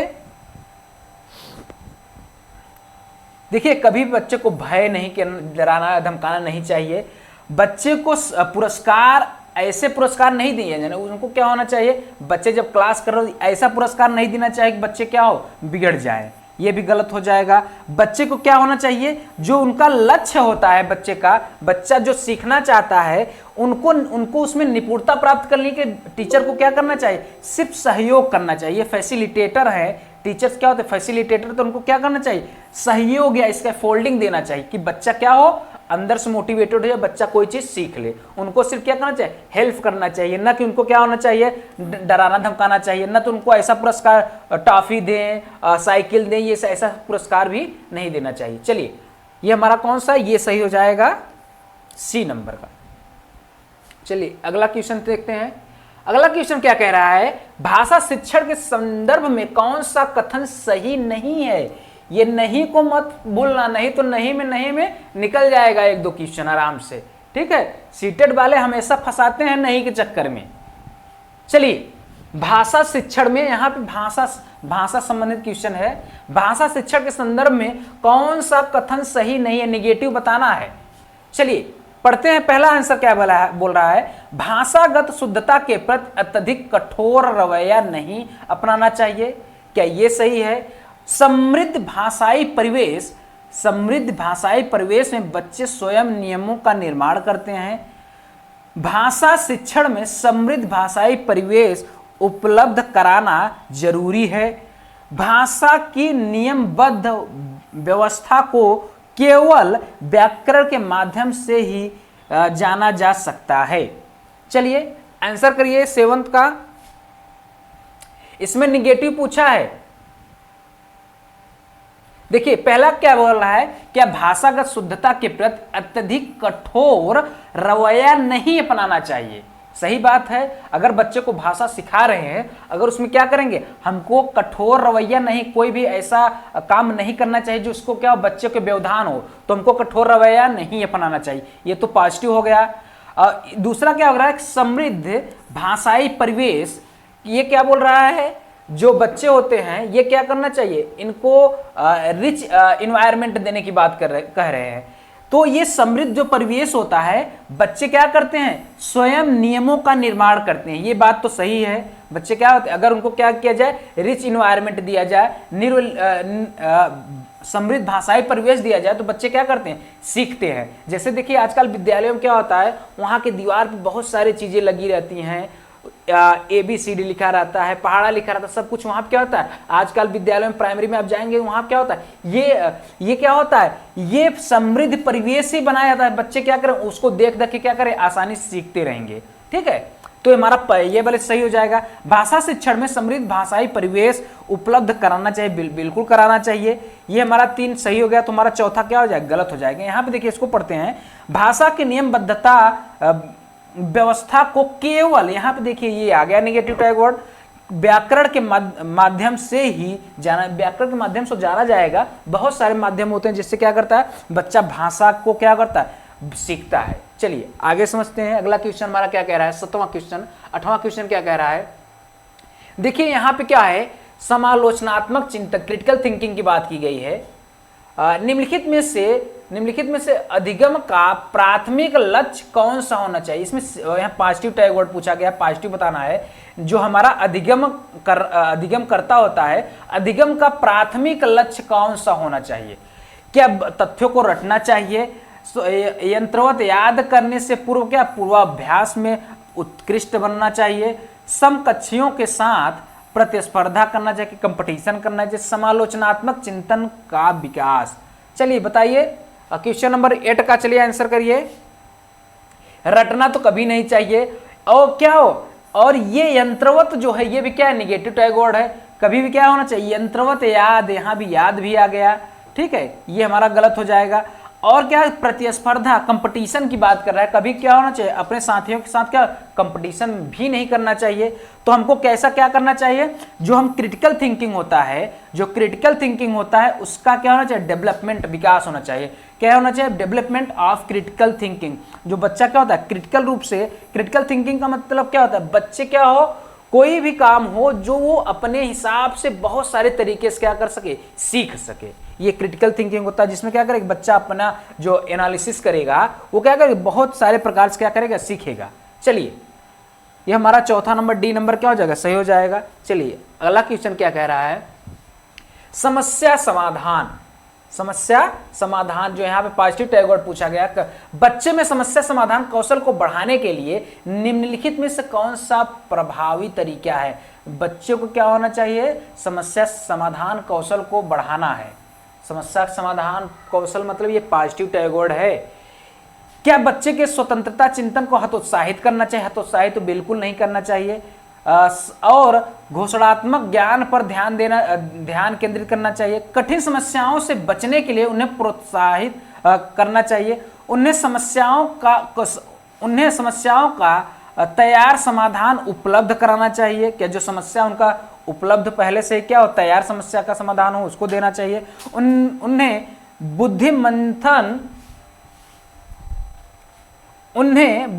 देखिए कभी बच्चे को भय नहीं, डराना धमकाना नहीं चाहिए। बच्चे को पुरस्कार, ऐसे पुरस्कार नहीं दिए जाने, उनको क्या होना चाहिए, बच्चे जब क्लास कर रहे हो ऐसा पुरस्कार नहीं देना चाहिए कि बच्चे क्या हो, बिगड़ जाए, ये भी गलत हो जाएगा। बच्चे को क्या होना चाहिए, जो उनका लक्ष्य होता है बच्चे का, बच्चा जो सीखना चाहता है उनको उसमें निपुणता प्राप्त करने के टीचर को क्या करना चाहिए, सिर्फ सहयोग करना चाहिए। फैसिलिटेटर है टीचर्स, क्या होते हैं फैसिलिटेटर, तो उनको क्या करना चाहिए, सहयोग या इसका फोल्डिंग देना चाहिए कि बच्चा क्या हो, अंदर से मोटिवेटेड हो जाए, बच्चा कोई चीज सीख ले। उनको सिर्फ क्या करना चाहिए, हेल्प करना चाहिए, ना कि उनको क्या होना चाहिए, डराना धमकाना चाहिए, ना तो उनको ऐसा पुरस्कार टॉफी दें, साइकिल दें, ये ऐसा पुरस्कार भी नहीं देना चाहिए। चलिए ये हमारा कौन सा, ये सही हो जाएगा सी नंबर का। चलिए अगला क्वेश्चन देखते हैं। अगला क्वेश्चन क्या कह रहा है, भाषा शिक्षण के संदर्भ में कौन सा कथन सही नहीं है। ये नहीं को मत भूलना, नहीं तो नहीं में निकल जाएगा एक दो क्वेश्चन आराम से, ठीक है। सीटेड वाले हमेशा फंसाते हैं नहीं के चक्कर में। चलिए भाषा शिक्षण में, यहाँ पे भाषा संबंधित क्वेश्चन है। भाषा शिक्षण के संदर्भ में कौन सा कथन सही नहीं है, निगेटिव बताना है। चलिए पढ़ते हैं, पहला आंसर क्या बोल रहा है, भाषागत शुद्धता के प्रति अत्यधिक कठोर रवैया नहीं अपनाना चाहिए। क्या ये सही है? समृद्ध भाषाई परिवेश में बच्चे स्वयं नियमों का निर्माण करते हैं। भाषा शिक्षण में समृद्ध भाषाई परिवेश उपलब्ध कराना जरूरी है। भाषा की नियमबद्ध व्यवस्था को केवल व्याकरण के माध्यम से ही जाना जा सकता है। चलिए आंसर करिए 7th का। इसमें निगेटिव पूछा है। देखिए पहला क्या बोल रहा है, क्या भाषागत शुद्धता के प्रति अत्यधिक कठोर रवैया नहीं अपनाना चाहिए। सही बात है, अगर बच्चे को भाषा सिखा रहे हैं, अगर उसमें क्या करेंगे, हमको कठोर रवैया नहीं, कोई भी ऐसा काम नहीं करना चाहिए जो उसको क्या बच्चे के व्यवधान हो, तो हमको कठोर रवैया नहीं अपनाना चाहिए। ये तो पॉजिटिव हो गया। दूसरा क्या हो रहा है, समृद्ध भाषाई परिवेश, ये क्या बोल रहा है, जो बच्चे होते हैं ये क्या करना चाहिए, इनको रिच इन्वायरमेंट देने की बात कह रहे हैं। तो ये समृद्ध जो परिवेश होता है, बच्चे क्या करते हैं, स्वयं नियमों का निर्माण करते हैं। ये बात तो सही है। बच्चे क्या होते हैं, अगर उनको क्या किया जाए, रिच इन्वायरमेंट दिया जाए, समृद्ध भाषाई परिवेश दिया जाए, तो बच्चे क्या करते हैं, सीखते हैं। जैसे देखिए आजकल विद्यालयों में क्या होता है, वहाँ के दीवार पर बहुत सारी चीजें लगी रहती हैं, ABCD लिखा रहता है, पहाड़ा लिखा रहता है, सब कुछ वहां क्या होता है। आजकल विद्यालय में, प्राइमरी में आप जाएंगे, वहां क्या होता है, ये क्या होता है, ये समृद्ध परिवेश ही बनाया जाता है। बच्चे क्या करें, उसको देख देख के क्या करें, आसानी से सीखते रहेंगे, ठीक है। तो हमारा ये वाले सही हो जाएगा। भाषा शिक्षण में समृद्ध भाषाई परिवेश उपलब्ध कराना चाहिए, बिल्कुल कराना चाहिए। ये हमारा 3 सही हो गया। तो हमारा चौथा क्या हो जाएगा, गलत हो जाएगा। यहाँ पे देखिए, इसको पढ़ते हैं, भाषा की नियमबद्धता व्यवस्था को केवल, यहां पे देखिए ये आ गया निगेटिव टैग वर्ड, व्याकरण के माध्यम से ही जाना, व्याकरण के माध्यम से जाना जाएगा। बहुत सारे माध्यम होते हैं जिससे क्या करता है, बच्चा भाषा को क्या करता है, सीखता है। चलिए आगे समझते हैं। अगला क्वेश्चन हमारा क्या कह रहा है, 7वां क्वेश्चन। 8वां क्वेश्चन क्या कह रहा है, देखिए यहां पे क्या है, समालोचनात्मक चिंतन, क्रिटिकल थिंकिंग की बात की गई है। निम्नलिखित में से अधिगम का प्राथमिक लक्ष्य कौन सा होना चाहिए। इसमें यहाँ पॉजिटिव टैग वर्ड पूछा गया, पॉजिटिव बताना है। जो हमारा अधिगम करता होता है, अधिगम का प्राथमिक लक्ष्य कौन सा होना चाहिए। क्या तथ्यों को रटना चाहिए, यंत्रवत याद करने से पूर्व क्या पूर्वाभ्यास में उत्कृष्ट बनना चाहिए, समकक्षियों के साथ प्रतिस्पर्धा करना चाहिए, कंपटीशन करना चाहिए, समालोचनात्मक चिंतन का विकास। चलिए बताइए क्वेश्चन नंबर 8 का, चलिए आंसर करिए। रटना तो कभी नहीं चाहिए, और क्या हो, और ये यंत्रवत जो है, ये भी क्या है, निगेटिव टैग वर्ड है। कभी भी क्या होना चाहिए, यंत्रवत याद, यहाँ भी याद भी आ गया, ठीक है, ये हमारा गलत हो जाएगा। और क्या, प्रतिस्पर्धा, कंपटीशन की बात कर रहा है, कभी क्या होना चाहिए, अपने साथियों के साथ क्या कंपटीशन भी नहीं करना चाहिए। तो हमको कैसा क्या करना चाहिए, जो हम क्रिटिकल थिंकिंग होता है, जो क्रिटिकल थिंकिंग होता है उसका क्या होना चाहिए, डेवलपमेंट, विकास होना चाहिए। क्या होना चाहिए, डेवलपमेंट ऑफ क्रिटिकल थिंकिंग। जो बच्चा क्या होता है, क्रिटिकल रूप से, क्रिटिकल थिंकिंग का मतलब क्या होता है, बच्चे क्या हो, कोई भी काम हो जो वो अपने हिसाब से बहुत सारे तरीके से क्या कर सके, सीख सके, ये क्रिटिकल थिंकिंग होता है। जिसमें क्या करेगा, बच्चा अपना जो एनालिसिस करेगा वो क्या करेगा, बहुत सारे प्रकार से क्या करेगा, सीखेगा। चलिए ये हमारा चौथा नंबर, डी नंबर क्या हो जाएगा, सही हो जाएगा। चलिए अगला क्वेश्चन क्या कह रहा है, समस्या समाधान। समस्या समाधान, जो यहाँ पे पॉजिटिव टैग वर्ड पूछा गया, बच्चे में समस्या समाधान कौशल को बढ़ाने के लिए निम्नलिखित में से कौन सा प्रभावी तरीका है। बच्चे को क्या होना चाहिए, समस्या समाधान कौशल को बढ़ाना है। समस्या समाधान कौशल मतलब ये पॉजिटिव टैग वर्ड है। क्या बच्चे के स्वतंत्रता चिंतन को हतोत्साहित करना चाहिए, हतोत्साहित तो बिल्कुल नहीं करना चाहिए। और घोषणात्मक ज्ञान पर ध्यान केंद्रित करना चाहिए। कठिन समस्याओं से बचने के लिए उन्हें प्रोत्साहित करना चाहिए। उन्हें समस्याओं का तैयार समाधान उपलब्ध कराना चाहिए। क्या जो समस्या उनका उपलब्ध पहले से क्या हो, तैयार समस्या का समाधान हो, उसको देना चाहिए। उन्हें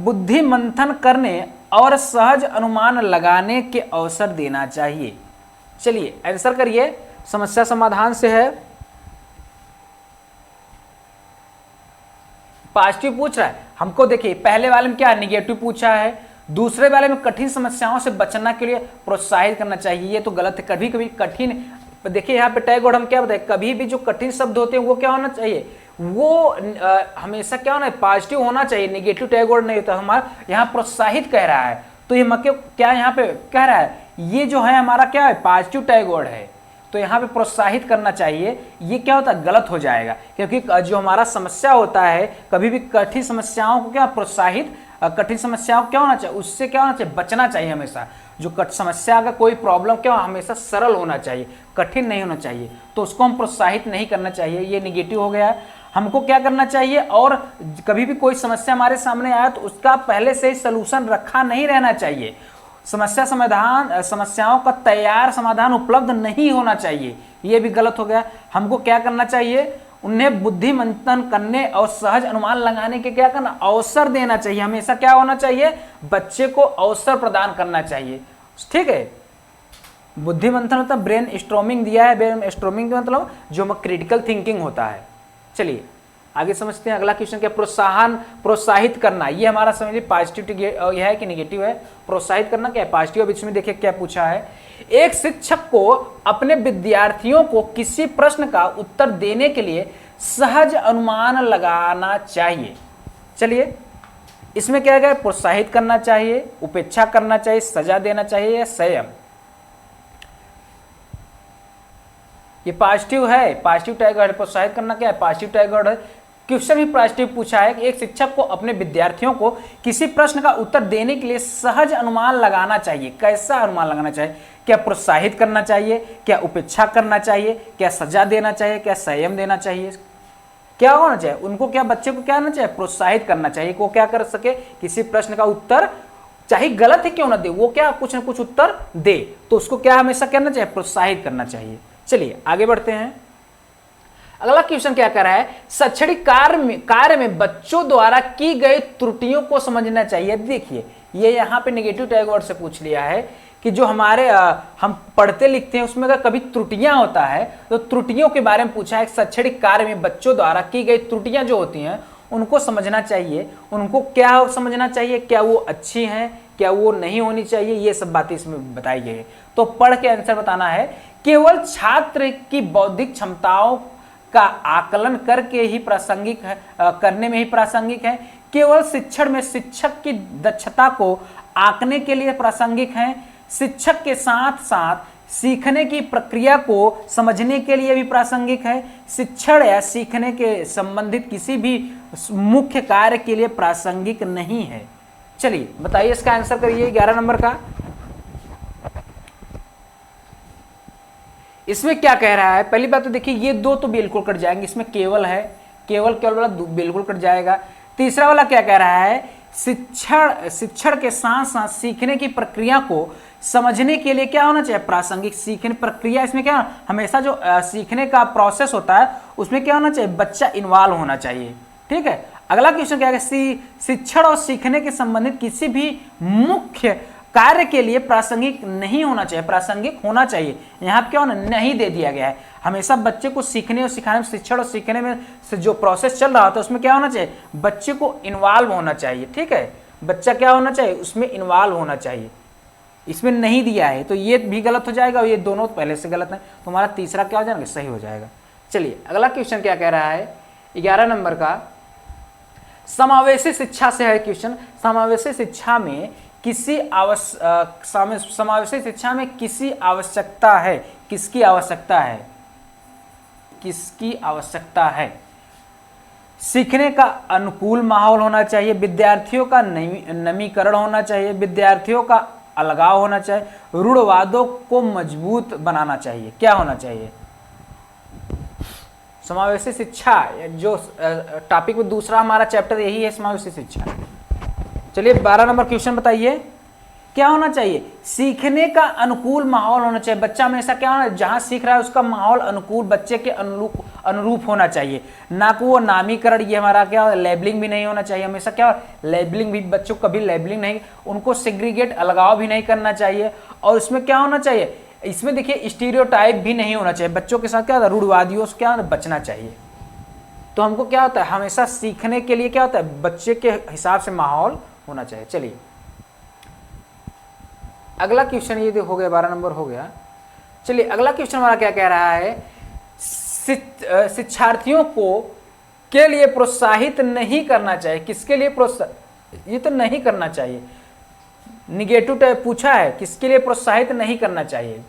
बुद्धि मंथन करने और सहज अनुमान लगाने के अवसर देना चाहिए। चलिए आंसर करिए, समस्या समाधान से है, पॉजिटिव पूछ रहा है हमको। देखिए पहले वाले में क्या निगेटिव पूछा है, दूसरे वाले में कठिन समस्याओं से बचने के लिए प्रोत्साहित करना चाहिए, ये तो गलत है। कभी कभी कठिन, देखिए यहाँ पे टैगोर हम क्या बताए, कभी भी जो कठिन शब्द होते हैं वो क्या होना चाहिए, वो हमेशा क्या होना है, पॉजिटिव होना चाहिए, निगेटिव टैगोर नहीं होता। हमारा यहाँ प्रोत्साहित कह रहा है, तो ये मक्के क्या यहाँ पे कह रहा है, ये जो है हमारा क्या है, पॉजिटिव टैगोर है, तो यहाँ पे प्रोत्साहित करना चाहिए। ये क्या होता है, गलत हो जाएगा, क्योंकि जो हमारा समस्या होता है, कभी भी कठिन समस्याओं को क्या प्रोत्साहित, कठिन समस्याओं क्या होना चाहिए, उससे क्या होना चाहिए, बचना चाहिए हमेशा। जो समस्या का कोई प्रॉब्लम क्या हमेशा सरल होना चाहिए, कठिन नहीं होना चाहिए, तो उसको हम प्रोत्साहित नहीं करना चाहिए, ये निगेटिव हो गया है। हमको क्या करना चाहिए, और कभी भी कोई समस्या हमारे सामने आया तो उसका पहले से ही सलूशन रखा नहीं रहना चाहिए, समस्याओं का तैयार समाधान उपलब्ध नहीं होना चाहिए, ये भी गलत हो गया। हमको क्या करना चाहिए, उन्हें बुद्धि मंथन करने और सहज अनुमान लगाने के क्या करना, अवसर देना चाहिए। हमेशा क्या होना चाहिए, बच्चे को अवसर प्रदान करना चाहिए, ठीक है। बुद्धि मंथन मतलब ब्रेन स्ट्रोमिंग दिया है, ब्रेन स्ट्रोमिंग का मतलब जो क्रिटिकल थिंकिंग होता है। चलिए आगे समझते हैं, अगला क्वेश्चन क्या, प्रोत्साहित करना, ये हमारा समझिए पॉजिटिव यह है कि निगेटिव है, प्रोत्साहित करना क्या है, पॉजिटिव। अब इसमें देखिए क्या पूछा है, एक शिक्षक को अपने विद्यार्थियों को किसी प्रश्न का उत्तर देने के लिए सहज अनुमान लगाना चाहिए। चलिए इसमें क्या है, प्रोत्साहित करना चाहिए, उपेक्षा करना चाहिए, सजा देना चाहिए या संयम। ये पॉजिटिव है, पॉजिटिव टैगोर है, प्रोत्साहित करना क्या है, पॉजिटिव टैगोर है। क्वेश्चन भी पॉजिटिव पूछा है कि एक शिक्षक को अपने विद्यार्थियों को किसी प्रश्न का उत्तर देने के लिए सहज अनुमान लगाना चाहिए। कैसा अनुमान लगाना चाहिए, क्या प्रोत्साहित करना चाहिए, क्या उपेक्षा करना चाहिए, क्या सजा देना चाहिए, क्या संयम देना चाहिए, क्या होना चाहिए उनको, क्या बच्चे को क्या करना चाहिए, प्रोत्साहित करना चाहिए, को क्या कर सके, किसी प्रश्न का उत्तर चाहे गलत है क्यों ना दे, वो क्या कुछ ना कुछ उत्तर दे, तो उसको क्या हमेशा करना चाहिए, प्रोत्साहित करना चाहिए। चलिए आगे बढ़ते हैं, अगला क्वेश्चन क्या कर रहा है, शैक्षणिक कार्य में बच्चों द्वारा की गई त्रुटियों को समझना चाहिए। देखिए ये यहाँ पे नेगेटिव टैगोर से पूछ लिया है कि जो हमारे हम पढ़ते लिखते हैं उसमें अगर कभी त्रुटियां होता है तो त्रुटियों के बारे में पूछा है। शैक्षणिक कार्य में बच्चों द्वारा की गई त्रुटियां जो होती हैं उनको समझना चाहिए, उनको क्या समझना चाहिए, क्या वो अच्छी हैं, क्या वो नहीं होनी चाहिए, ये सब बातें इसमें बताई गई है। तो पढ़ के आंसर बताना है, केवल छात्र की बौद्धिक क्षमताओं का आकलन करके ही प्रासंगिक है, करने में ही प्रासंगिक है, केवल शिक्षण में शिक्षक की दक्षता को आंकने के लिए प्रासंगिक है, शिक्षक के साथ साथ सीखने की प्रक्रिया को समझने के लिए भी प्रासंगिक है, शिक्षण या सीखने के संबंधित किसी भी मुख्य कार्य के लिए प्रासंगिक नहीं है। चलिए बताइए इसका आंसर करिए 11 नंबर का। इसमें क्या कह रहा है, पहली बात तो देखिए ये दो तो बिल्कुल कट जाएंगे, इसमें केवल है, केवल वाला बिल्कुल कट जाएगा। तीसरा वाला क्या कह रहा है, शिक्षण के साथ साथ सीखने की प्रक्रिया को समझने के लिए क्या होना चाहिए, प्रासंगिक। सीखने प्रक्रिया, इसमें क्या हमेशा जो सीखने का प्रोसेस होता है उसमें क्या होना चाहिए, बच्चा इन्वॉल्व होना चाहिए, ठीक है। अगला क्वेश्चन क्या है, शिक्षण और सीखने के संबंधित किसी भी मुख्य कार्य के लिए प्रासंगिक नहीं होना चाहिए, प्रासंगिक होना चाहिए। यहाँ क्या होना नहीं दे दिया गया है, हमेशा बच्चे को सीखने और सिखाने में, शिक्षण और सीखने में जो प्रोसेस चल रहा होता है उसमें क्या होना चाहिए, बच्चे को इन्वॉल्व होना चाहिए, ठीक है। बच्चा क्या होना चाहिए, उसमें इन्वॉल्व होना चाहिए, इसमें नहीं दिया है तो ये भी गलत हो जाएगा और ये दोनों पहले से गलत है, तो हमारा तीसरा क्या हो जाएगा, सही हो जाएगा। चलिए अगला क्वेश्चन क्या कह रहा है, 11 नंबर का, समावेशी शिक्षा से है क्वेश्चन। समावेशी शिक्षा में समावेशी शिक्षा में किसी आवश्यकता है, किसकी आवश्यकता है, किसकी आवश्यकता है, सीखने का अनुकूल माहौल होना चाहिए, विद्यार्थियों का नवीकरण होना चाहिए, विद्यार्थियों का अलगाव होना चाहिए, रूढ़वादों को मजबूत बनाना चाहिए, क्या होना चाहिए। समावेशी शिक्षा जो टॉपिक में दूसरा हमारा चैप्टर यही है, समावेशी शिक्षा। चलिए 12 नंबर क्वेश्चन बताइए, क्या होना चाहिए, सीखने का अनुकूल माहौल होना चाहिए। बच्चा हमेशा क्या होना, जहां सीख रहा है उसका माहौल अनुकूल बच्चे के अनुरूप होना चाहिए, ना कि वो नामीकरण, ये हमारा क्या लेबलिंग भी नहीं होना चाहिए। हमेशा क्या लेबलिंग भी, बच्चों को कभी लेबलिंग नहीं, उनको सेग्रीगेट अलगाव भी नहीं करना चाहिए। और इसमें क्या होना चाहिए, इसमें देखिए स्टीरियोटाइप भी नहीं होना चाहिए। बच्चों के साथ क्या होता है, रूढ़वादियों से क्या बचना चाहिए। तो हमको क्या होता है, हमेशा सीखने के लिए क्या होता है, बच्चे के हिसाब से माहौल होना चाहिए। चलिए अगला क्वेश्चन, ये हो गया 12 नंबर हो गया। चलिए अगला क्वेश्चन हमारा क्या कह रहा है, शिक्षार्थियों को के लिए प्रोत्साहित नहीं करना चाहिए। किसके लिए प्रोत्साहित, ये तो नहीं करना चाहिए, निगेटिव टाइप पूछा है, किसके लिए प्रोत्साहित नहीं करना चाहिए।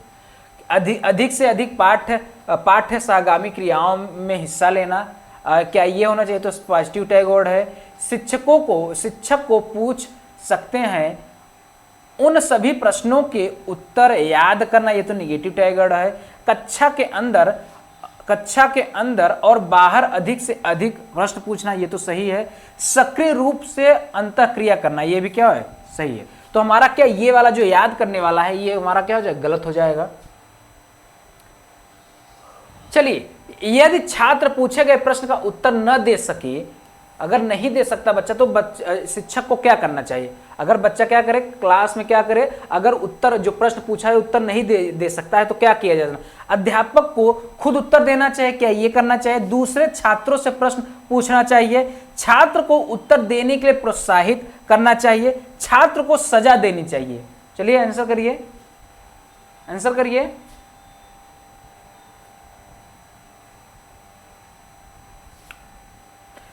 अधिक से अधिक पाठ्य सहगामी क्रियाओं में हिस्सा लेना, क्या ये होना चाहिए, तो पॉजिटिव टैग वर्ड है। शिक्षक को पूछ सकते हैं उन सभी प्रश्नों के उत्तर याद करना, ये तो निगेटिव टैग वर्ड है। कक्षा के अंदर और बाहर अधिक से अधिक प्रश्न पूछना, ये तो सही है। सक्रिय रूप से अंतःक्रिया करना, ये भी क्या है, सही है। तो हमारा क्या, ये वाला जो याद करने वाला है, ये हमारा क्या हो जाएगा, गलत हो जाएगा। चलिए यदि छात्र पूछे गए प्रश्न का उत्तर न दे सके, अगर नहीं दे सकता बच्चा, तो शिक्षक को क्या करना चाहिए। अगर बच्चा क्या करे, क्लास में क्या करे, अगर उत्तर जो प्रश्न पूछा है उत्तर नहीं दे सकता है, तो क्या किया जाए, अध्यापक को खुद उत्तर देना चाहिए, क्या ये करना चाहिए। दूसरे छात्रों से प्रश्न पूछना चाहिए, छात्र को उत्तर देने के लिए प्रोत्साहित करना चाहिए, छात्र को सजा देनी चाहिए। चलिए आंसर करिए, आंसर करिए।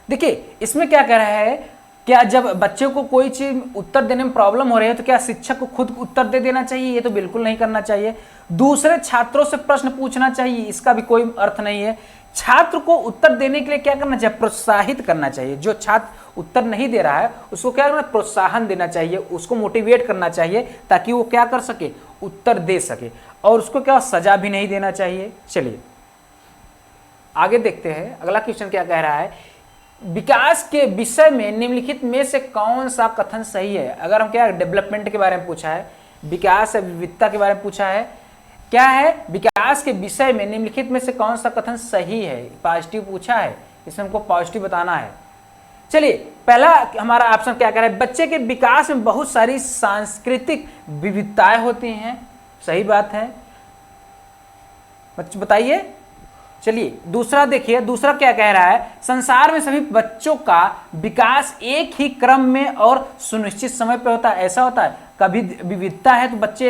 देखिए इसमें क्या कह रहा है, क्या जब बच्चे को कोई चीज उत्तर देने में प्रॉब्लम हो रही है, तो क्या शिक्षक को खुद उत्तर दे देना चाहिए, ये तो बिल्कुल नहीं करना चाहिए। दूसरे छात्रों से प्रश्न पूछना चाहिए, इसका भी कोई अर्थ नहीं है। छात्र को उत्तर देने के लिए क्या करना चाहिए, प्रोत्साहित करना चाहिए। जो छात्र उत्तर नहीं दे रहा है उसको क्या करना, प्रोत्साहन देना चाहिए, उसको मोटिवेट करना चाहिए, ताकि वो क्या कर सके, उत्तर दे सके। और उसको क्या सजा भी नहीं देना चाहिए। चलिए आगे देखते हैं, अगला क्वेश्चन क्या कह रहा है, विकास के विषय में निम्नलिखित में से कौन सा कथन सही है। अगर हम क्या डेवलपमेंट के बारे में पूछा है, विकास विविधता के बारे में पूछा है, क्या है, विकास के विषय में निम्नलिखित में से कौन सा कथन सही है, पॉजिटिव पूछा है, इसमें हमको पॉजिटिव बताना है। चलिए पहला हमारा ऑप्शन क्या कह रहा है, बच्चे के विकास में बहुत सारी सांस्कृतिक विविधताएं होती हैं, सही बात है, बताइए। चलिए दूसरा देखिए, दूसरा क्या कह रहा है, संसार में सभी बच्चों का विकास एक ही क्रम में और सुनिश्चित समय पर होता है। ऐसा होता है, कभी विविधता है तो बच्चे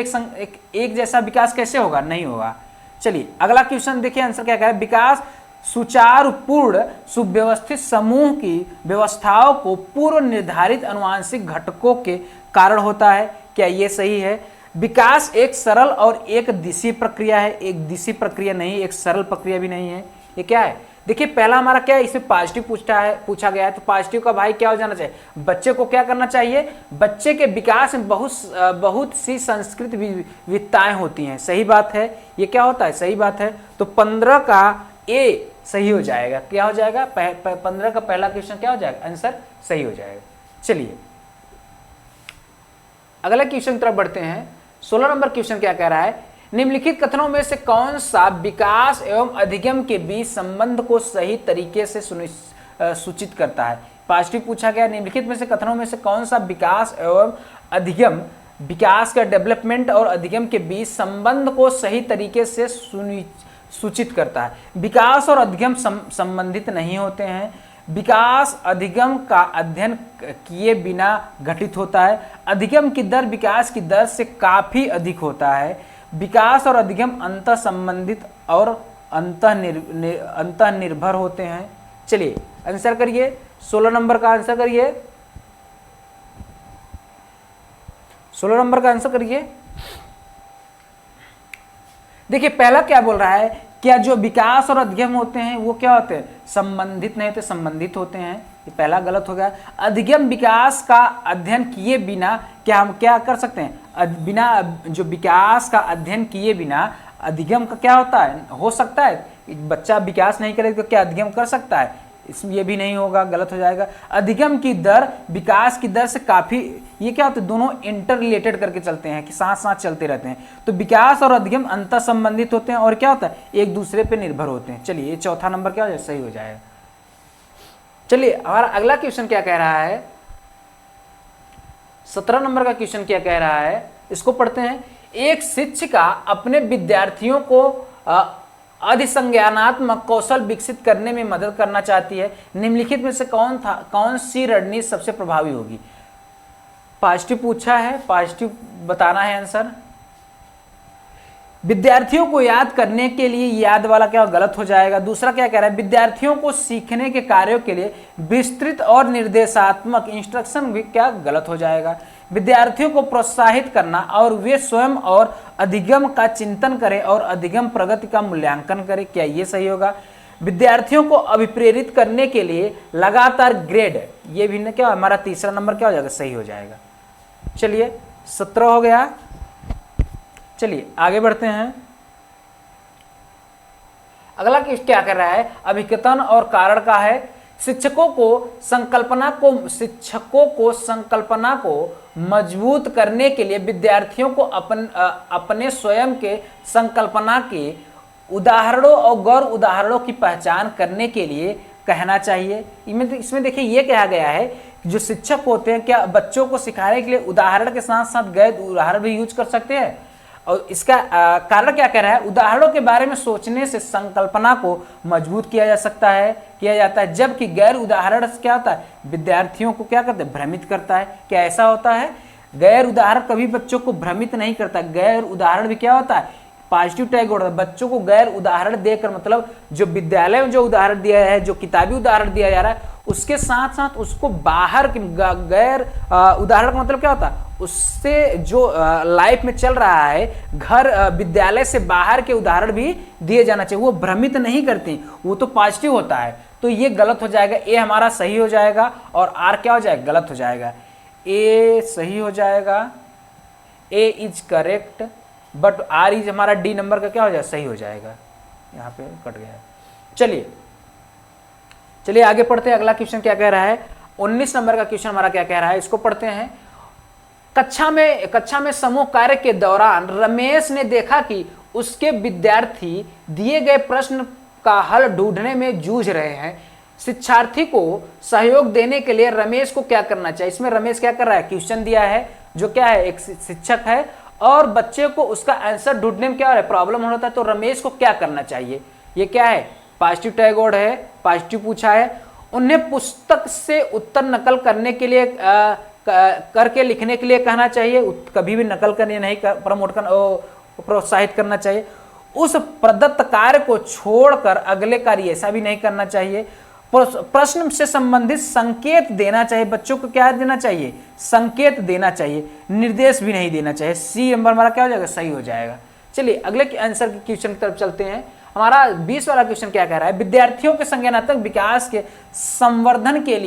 एक जैसा विकास कैसे होगा, नहीं होगा। चलिए अगला क्वेश्चन देखिए, आंसर क्या कह रहा है, विकास सुचारुपूर्ण सुव्यवस्थित समूह की व्यवस्थाओं को पूर्व निर्धारित आनुवंशिक घटकों के कारण होता है। क्या ये सही है। विकास एक सरल और एक दिशी प्रक्रिया है, एक दिशी प्रक्रिया नहीं, एक सरल प्रक्रिया भी नहीं है। ये क्या है, देखिए पहला हमारा क्या है, इसमें पॉजिटिव पूछा गया है, तो पॉजिटिव का भाई क्या हो जाना चाहिए, बच्चे को क्या करना चाहिए, बच्चे के विकास में बहुत सी संस्कृत विविधताएं होती हैं, सही बात है। ये क्या होता है, सही बात है। तो 15 का ए सही हो जाएगा। क्या हो जाएगा, 15 का पहला क्वेश्चन क्या हो जाएगा, आंसर सही हो जाएगा। चलिए अगला क्वेश्चन तरफ बढ़ते हैं। 16 नंबर क्वेश्चन क्या कह रहा है, निम्नलिखित कथनों में से कौन सा विकास एवं अधिगम के बीच संबंध को सही तरीके से सूचित करता है। पॉजिटिव पूछा गया, निम्नलिखित में से कथनों में से कौन सा विकास एवं अधिगम, विकास का डेवलपमेंट और अधिगम के बीच संबंध को सही तरीके से सूचित करता है। विकास और अधिगम संबंधित नहीं होते हैं। विकास अधिगम का अध्ययन किए बिना घटित होता है। अधिगम की दर विकास की दर से काफी अधिक होता है। विकास और अधिगम अंतः संबंधित और अंतः निर्भर होते हैं। चलिए आंसर करिए, 16 नंबर का आंसर करिए, 16 नंबर का आंसर करिए। देखिए पहला क्या बोल रहा है, क्या जो विकास और अधिगम होते हैं वो क्या होते हैं, संबंधित नहीं होते, संबंधित होते हैं। ये पहला गलत हो गया। अधिगम विकास का अध्ययन किए बिना, क्या हम क्या कर सकते हैं, बिना जो विकास का अध्ययन किए बिना अधिगम का क्या होता है, हो सकता है। बच्चा विकास नहीं करे तो क्या अधिगम कर सकता है, इसमें ये भी नहीं होगा, गलत हो जाएगा। अधिगम की दर विकास की दर से काफी, ये क्या होता है, दोनों इंटर रिलेटेड करके चलते हैं कि साथ साथ चलते रहते हैं। तो विकास और अधिगम अंतर संबंधित होते हैं और क्या होता है, एक दूसरे पे निर्भर होते हैं। चलिए ये चौथा नंबर क्या हो जाए, सही हो जाएगा। चलिए हमारा अगला क्वेश्चन क्या कह रहा है, 17 नंबर का क्वेश्चन क्या कह रहा है, इसको पढ़ते हैं। एक शिक्षिका अपने विद्यार्थियों को अधिसंज्ञानात्मक कौशल विकसित करने में मदद करना चाहती है। निम्नलिखित में से कौन सी रणनीति सबसे प्रभावी होगी। पॉजिटिव पूछा है, पॉजिटिव बताना है आंसर। विद्यार्थियों को याद करने के लिए, याद वाला क्या गलत हो जाएगा। दूसरा क्या कह रहा है, विद्यार्थियों को सीखने के कार्यों के लिए विस्तृत और निर्देशात्मक इंस्ट्रक्शन भी क्या गलत हो जाएगा। विद्यार्थियों को प्रोत्साहित करना और वे स्वयं और अधिगम का चिंतन करें और अधिगम प्रगति का मूल्यांकन करें, क्या ये सही होगा। विद्यार्थियों को अभिप्रेरित करने के लिए लगातार ग्रेड, ये भी क्या हमारा तीसरा नंबर क्या हो जाएगा, सही हो जाएगा। चलिए 17 हो गया। चलिए आगे बढ़ते हैं। अगला क्या कर रहा है, अभिकथन और कारण का है। शिक्षकों को संकल्पना को मजबूत करने के लिए विद्यार्थियों को अपने स्वयं के संकल्पना के उदाहरणों और गौर उदाहरणों की पहचान करने के लिए कहना चाहिए। इसमें देखिए ये कहा गया है, जो शिक्षक होते हैं क्या बच्चों को सिखाने के लिए उदाहरण के साथ साथ गैर उदाहरण भी यूज कर सकते हैं। और इसका कारण क्या कह रहा है, उदाहरणों के बारे में सोचने से संकल्पना को मजबूत किया जाता है, जबकि गैर उदाहरण क्या होता है, विद्यार्थियों को क्या करता है, भ्रमित करता है। क्या ऐसा होता है, गैर उदाहरण कभी बच्चों को भ्रमित नहीं करता। गैर उदाहरण भी क्या होता है, पॉजिटिव टैग होता है। बच्चों को गैर उदाहरण देकर, मतलब जो विद्यालय में जो उदाहरण दिया है, जो किताबी उदाहरण दिया जा रहा है, उसके साथ साथ उसको बाहर गैर उदाहरण का मतलब क्या होता है, उससे जो लाइफ में चल रहा है, घर विद्यालय से बाहर के उदाहरण भी दिए जाना चाहिए। वो भ्रमित नहीं करती, वो तो पॉजिटिव होता है। तो ये गलत हो जाएगा, ए हमारा सही हो जाएगा और आर क्या हो जाएगा, गलत हो जाएगा। ए सही हो जाएगा, A is correct, but R is हमारा डी नंबर का क्या हो जाएगा, सही हो जाएगा। यहाँ पे कट गया है। चलिए आगे पढ़ते हैं। अगला क्वेश्चन क्या कह रहा है, 19 नंबर का क्वेश्चन हमारा क्या कह रहा है, इसको पढ़ते हैं। कक्षा में समूह कार्य के दौरान रमेश ने देखा कि उसके विद्यार्थी दिए गए प्रश्न का हल ढूंढने में जूझ रहे हैं। शिक्षार्थी को सहयोग देने के लिए रमेश को क्या करना चाहिए। इसमें रमेश क्या कर रहा है, क्वेश्चन दिया है, जो क्या है, एक शिक्षक है और बच्चे को उसका आंसर ढूंढने में क्या हो रहा है, प्रॉब्लम होता है। तो रमेश को क्या करना चाहिए, ये क्या है, पॉजिटिव टैग वर्ड है, पॉजिटिव पूछा है। उन्हें पुस्तक से उत्तर नकल करने के लिए करके लिखने के लिए कहना चाहिए। कभी भी नकल करने नहीं प्रमोट करना, प्रोत्साहित करना चाहिए। उस प्रदत्त कार्य को छोड़कर अगले कार्य, ऐसा भी नहीं करना चाहिए। प्रश्न से संबंधित संकेत देना चाहिए, बच्चों को क्या देना चाहिए, संकेत देना चाहिए, निर्देश भी नहीं देना चाहिए। सी नंबर हमारा क्या हो जाएगा, सही हो जाएगा। चलिए अगले आंसर के क्वेश्चन की तरफ चलते हैं। हमारा 20 वाला क्वेश्चन क्या कह रहा है, विद्यार्थियों के संज्ञानात्मक विकास के संवर्धन के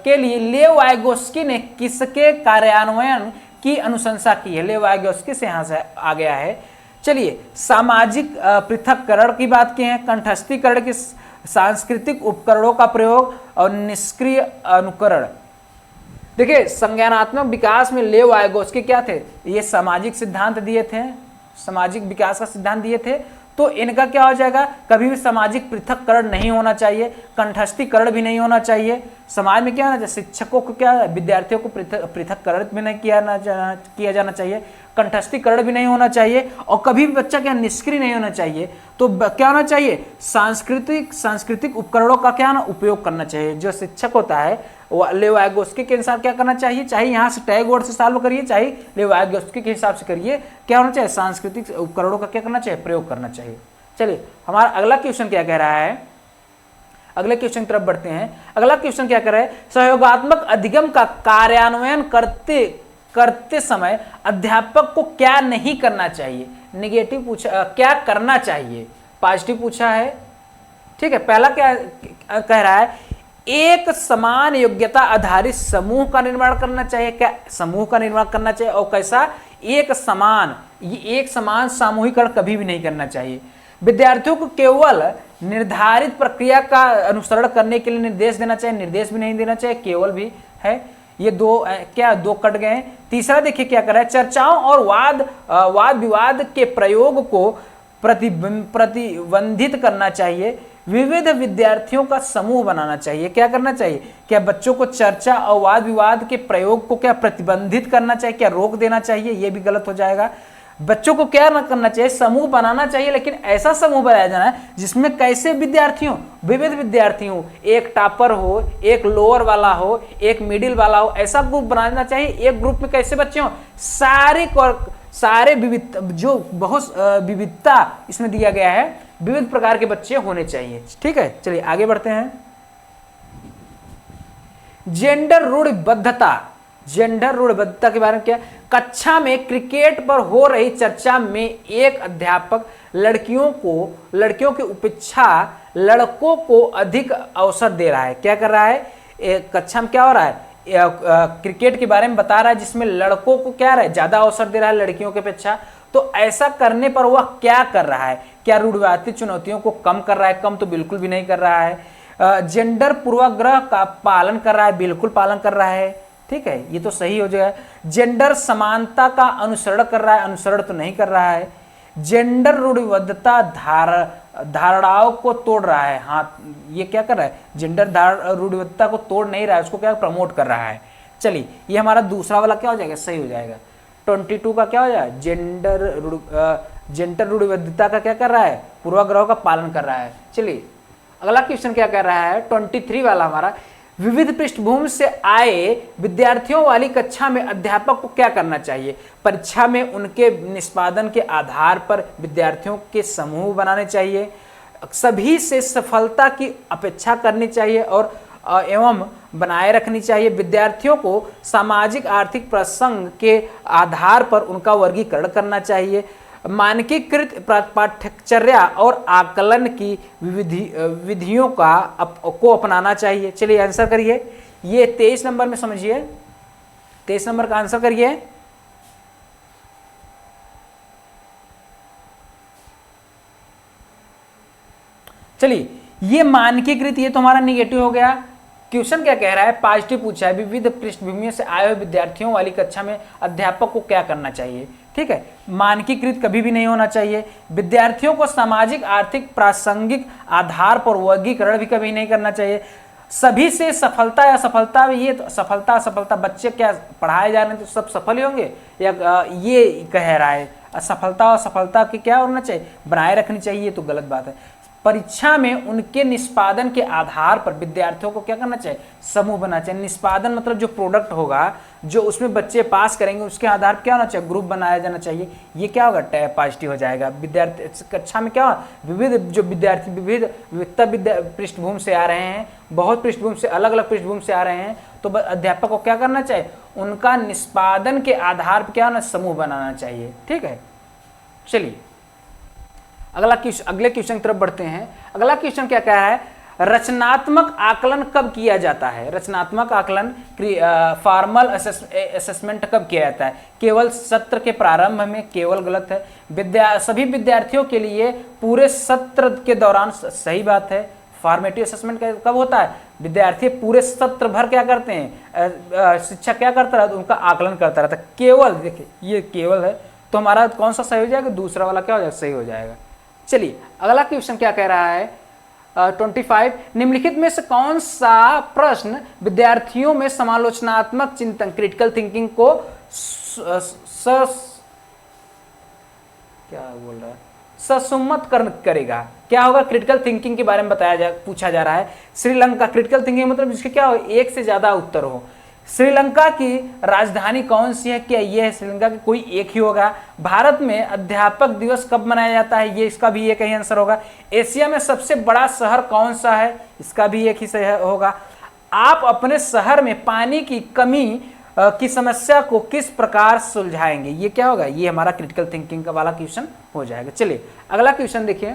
लिए लेव वाइगोस्की ने किसके कार्यान्वयन की अनुशंसा की है। लेव वाइगोस्की से यहाँ से आ गया है। चलिए सामाजिक पृथक्करण की बात की है, कंठस्थीकरण की, सांस्कृतिक उपकरणों का प्रयोग और निष्क्रिय अनुकरण। देखिए संज्ञानात्मक विकास में लेव वाइगोस्की क्या थे, ये सामाजिक सिद्धांत दिए थे, सामाजिक विकास का सिद्धांत दिए थे। तो इनका क्या हो जाएगा, कभी भी सामाजिक पृथक्करण नहीं होना चाहिए, कंठस्थीकरण भी नहीं होना चाहिए। समाज में क्या होना चाहिए, शिक्षकों को क्या, विद्यार्थियों को पृथक्करण भी नहीं किया जाना चाहिए, कंठस्थीकरण भी नहीं होना चाहिए और कभी भी बच्चा क्या निष्क्रिय नहीं होना चाहिए। तो क्या होना चाहिए, सांस्कृतिक उपकरणों का क्या ना उपयोग करना चाहिए। जो शिक्षक होता है लेव वाइगोस्की के अनुसार क्या करना चाहिए, चाहे यहाँ से टैग वर्ड से सॉल्व करिए, चाहे लेव वाइगोस्की के हिसाब से करिए, क्या होना चाहिए, सांस्कृतिक उपकरणों का क्या करना चाहिए, प्रयोग करना चाहिए। चलिए हमारा अगला क्वेश्चन क्या कह रहा है, अगले क्वेश्चन की तरफ बढ़ते हैं। अगला क्वेश्चन क्या कह रहा है, सहयोगात्मक अधिगम का कार्यान्वयन करते समय अध्यापक को क्या नहीं करना चाहिए। निगेटिव पूछा, क्या करना चाहिए, पॉजिटिव पूछा है। ठीक है, पहला क्या कह रहा है, एक समान योग्यता आधारित समूह का निर्माण करना चाहिए। क्या समूह का निर्माण करना चाहिए और कैसा, एक समान सामूहिकरण कभी भी नहीं करना चाहिए। विद्यार्थियों को केवल निर्धारित प्रक्रिया का अनुसरण करने के लिए निर्देश देना चाहिए, निर्देश भी नहीं देना चाहिए, केवल भी है। ये दो क्या दो कट गए हैं। तीसरा देखिए क्या कर रहा है, चर्चाओं और वाद विवाद के प्रयोग को प्रतिबंधित करना चाहिए, विविध विद्यार्थियों का समूह बनाना चाहिए। क्या करना चाहिए, क्या बच्चों को चर्चा और वाद विवाद के प्रयोग को क्या प्रतिबंधित करना चाहिए, क्या रोक देना चाहिए, ये भी गलत हो जाएगा। बच्चों को क्या ना करना चाहिए, समूह बनाना चाहिए, लेकिन ऐसा समूह बनाया जाना है जिसमें कैसे विद्यार्थी हो, विविध विद्यार्थी हो, एक टॉपर हो, एक लोअर वाला हो, एक मिडिल वाला हो, ऐसा ग्रुप बनाना चाहिए। एक ग्रुप में कैसे बच्चे हो, सारे विविध, जो बहुत विविधता इसमें दिया गया है, विविध प्रकार के बच्चे होने चाहिए। ठीक है, चलिए आगे बढ़ते हैं। जेंडर रूढ़िबद्धता, जेंडर रूढ़िबद्धता के बारे में क्या, कक्षा में क्रिकेट पर हो रही चर्चा में एक अध्यापक लड़कियों की उपेक्षा लड़कों को अधिक अवसर दे रहा है। क्या कर रहा है, कक्षा में क्या हो रहा है, क्रिकेट के बारे में बता रहा है जिसमें लड़कों को क्या रहा है, ज्यादा अवसर दे रहा है लड़कियों की अपेक्षा। तो ऐसा करने पर वह क्या कर रहा है, क्या रूढ़िवादी चुनौतियों को कम कर रहा है, कम तो बिल्कुल भी नहीं कर रहा है। जेंडर पूर्वाग्रह का पालन कर रहा है, बिल्कुल पालन कर रहा है। ठीक है, ये तो सही हो जाएगा। जेंडर समानता का अनुसरण कर रहा है, अनुसरण तो नहीं कर रहा है। जेंडर रूढ़िबद्धता धारणाओं को तोड़ रहा है, हाँ ये क्या कर रहा है, जेंडर रूढ़िबद्धता को तोड़ नहीं रहा है, उसको क्या प्रमोट कर रहा है। चलिए ये हमारा दूसरा वाला क्या हो जाएगा, सही हो जाएगा। 22 का क्या हो जाएगा, जेंडर रूढ़िबद्धता का क्या कर रहा है, पूर्वाग्रह का पालन कर रहा है। चलिए अगला क्वेश्चन क्या कर रहा है, 23 वाला हमारा, विविध पृष्ठभूमि से आए विद्यार्थियों वाली कक्षा में अध्यापक को क्या करना चाहिए, परीक्षा में उनके निष्पादन के आधार पर विद्यार्थियों के समूह बनाने चाहिए, सभी से सफलता की अपेक्षा करनी चाहिए और एवं बनाए रखनी चाहिए, विद्यार्थियों को सामाजिक आर्थिक प्रसंग के आधार पर उनका वर्गीकरण करना चाहिए, मानकीकृत पाठ्यचर्या और आकलन की विधियों को अपनाना चाहिए। चलिए आंसर करिए, ये 23 नंबर में समझिए, 23 नंबर का आंसर करिए। चलिए ये मानकीकृत, ये तो हमारा निगेटिव हो गया। क्वेश्चन क्या कह रहा है, पॉजिटिव पूछा है, विविध पृष्ठभूमियों से आए हुए विद्यार्थियों वाली कक्षा में अध्यापक को क्या करना चाहिए। ठीक है, मानकीकृत कभी भी नहीं होना चाहिए, विद्यार्थियों को सामाजिक आर्थिक प्रासंगिक आधार पर वर्गीकरण भी कभी नहीं करना चाहिए, सभी से सफलता या सफलता, ये तो सफलता बच्चे क्या पढ़ाए जा रहे हैं तो सब सफल ही होंगे, या ये कह रहा है असफलता और सफलता की क्या होना चाहिए, बनाए रखनी चाहिए, ये तो गलत बात है। परीक्षा में उनके निष्पादन के आधार पर विद्यार्थियों को क्या करना चाहिए, समूह बनाना चाहिए। निष्पादन मतलब जो प्रोडक्ट होगा, जो उसमें बच्चे पास करेंगे, उसके आधार पर क्या होना चाहिए, ग्रुप बनाया जाना चाहिए। ये क्या होगा, पॉजिटिव हो जाएगा। विद्यार्थी कक्षा में क्या होगा, विविध जो विद्यार्थी विविधता पृष्ठभूमि से आ रहे हैं, बहुत पृष्ठभूमि से, अलग अलग पृष्ठभूमि से आ रहे हैं, तो अध्यापक को क्या करना चाहिए, उनका निष्पादन के आधार पर क्या होना, समूह बनाना चाहिए। ठीक है, चलिए अगले क्वेश्चन की तरफ बढ़ते हैं। अगला क्वेश्चन क्या कह रहा है, रचनात्मक आकलन कब किया जाता है। रचनात्मक आकलन फॉर्मल असेसमेंट कब किया जाता है, केवल सत्र के प्रारंभ में, केवल गलत है। सभी विद्यार्थियों के लिए पूरे सत्र के दौरान, सही बात है। फॉर्मेटिव असेसमेंट कब होता है, विद्यार्थी पूरे सत्र भर क्या करते हैं, शिक्षक क्या करता रहता है, उनका आकलन करता रहता है। केवल देखिए ये केवल है, तो हमारा कौन सा सही हो जाएगा, दूसरा वाला क्या हो जाएगा, सही हो जाएगा। चलिए अगला क्वेश्चन क्या कह रहा है, 25, निम्नलिखित में से कौन सा प्रश्न विद्यार्थियों में समालोचनात्मक चिंतन क्रिटिकल थिंकिंग को ससुम्मत करेगा। क्या होगा, क्रिटिकल थिंकिंग के बारे में पूछा जा रहा है। श्रीलंका, क्रिटिकल थिंकिंग मतलब जिसके क्या हो, एक से ज्यादा उत्तर हो। श्रीलंका की राजधानी कौन सी है, क्या ये है श्रीलंका की, कोई एक ही होगा। भारत में अध्यापक दिवस कब मनाया जाता है, ये इसका भी एक ही आंसर होगा। एशिया में सबसे बड़ा शहर कौन सा है, इसका भी एक ही सही होगा। आप अपने शहर में पानी की कमी की समस्या को किस प्रकार सुलझाएंगे, ये क्या होगा, ये हमारा क्रिटिकल थिंकिंग का वाला क्वेश्चन हो जाएगा। चलिए अगला क्वेश्चन देखिए,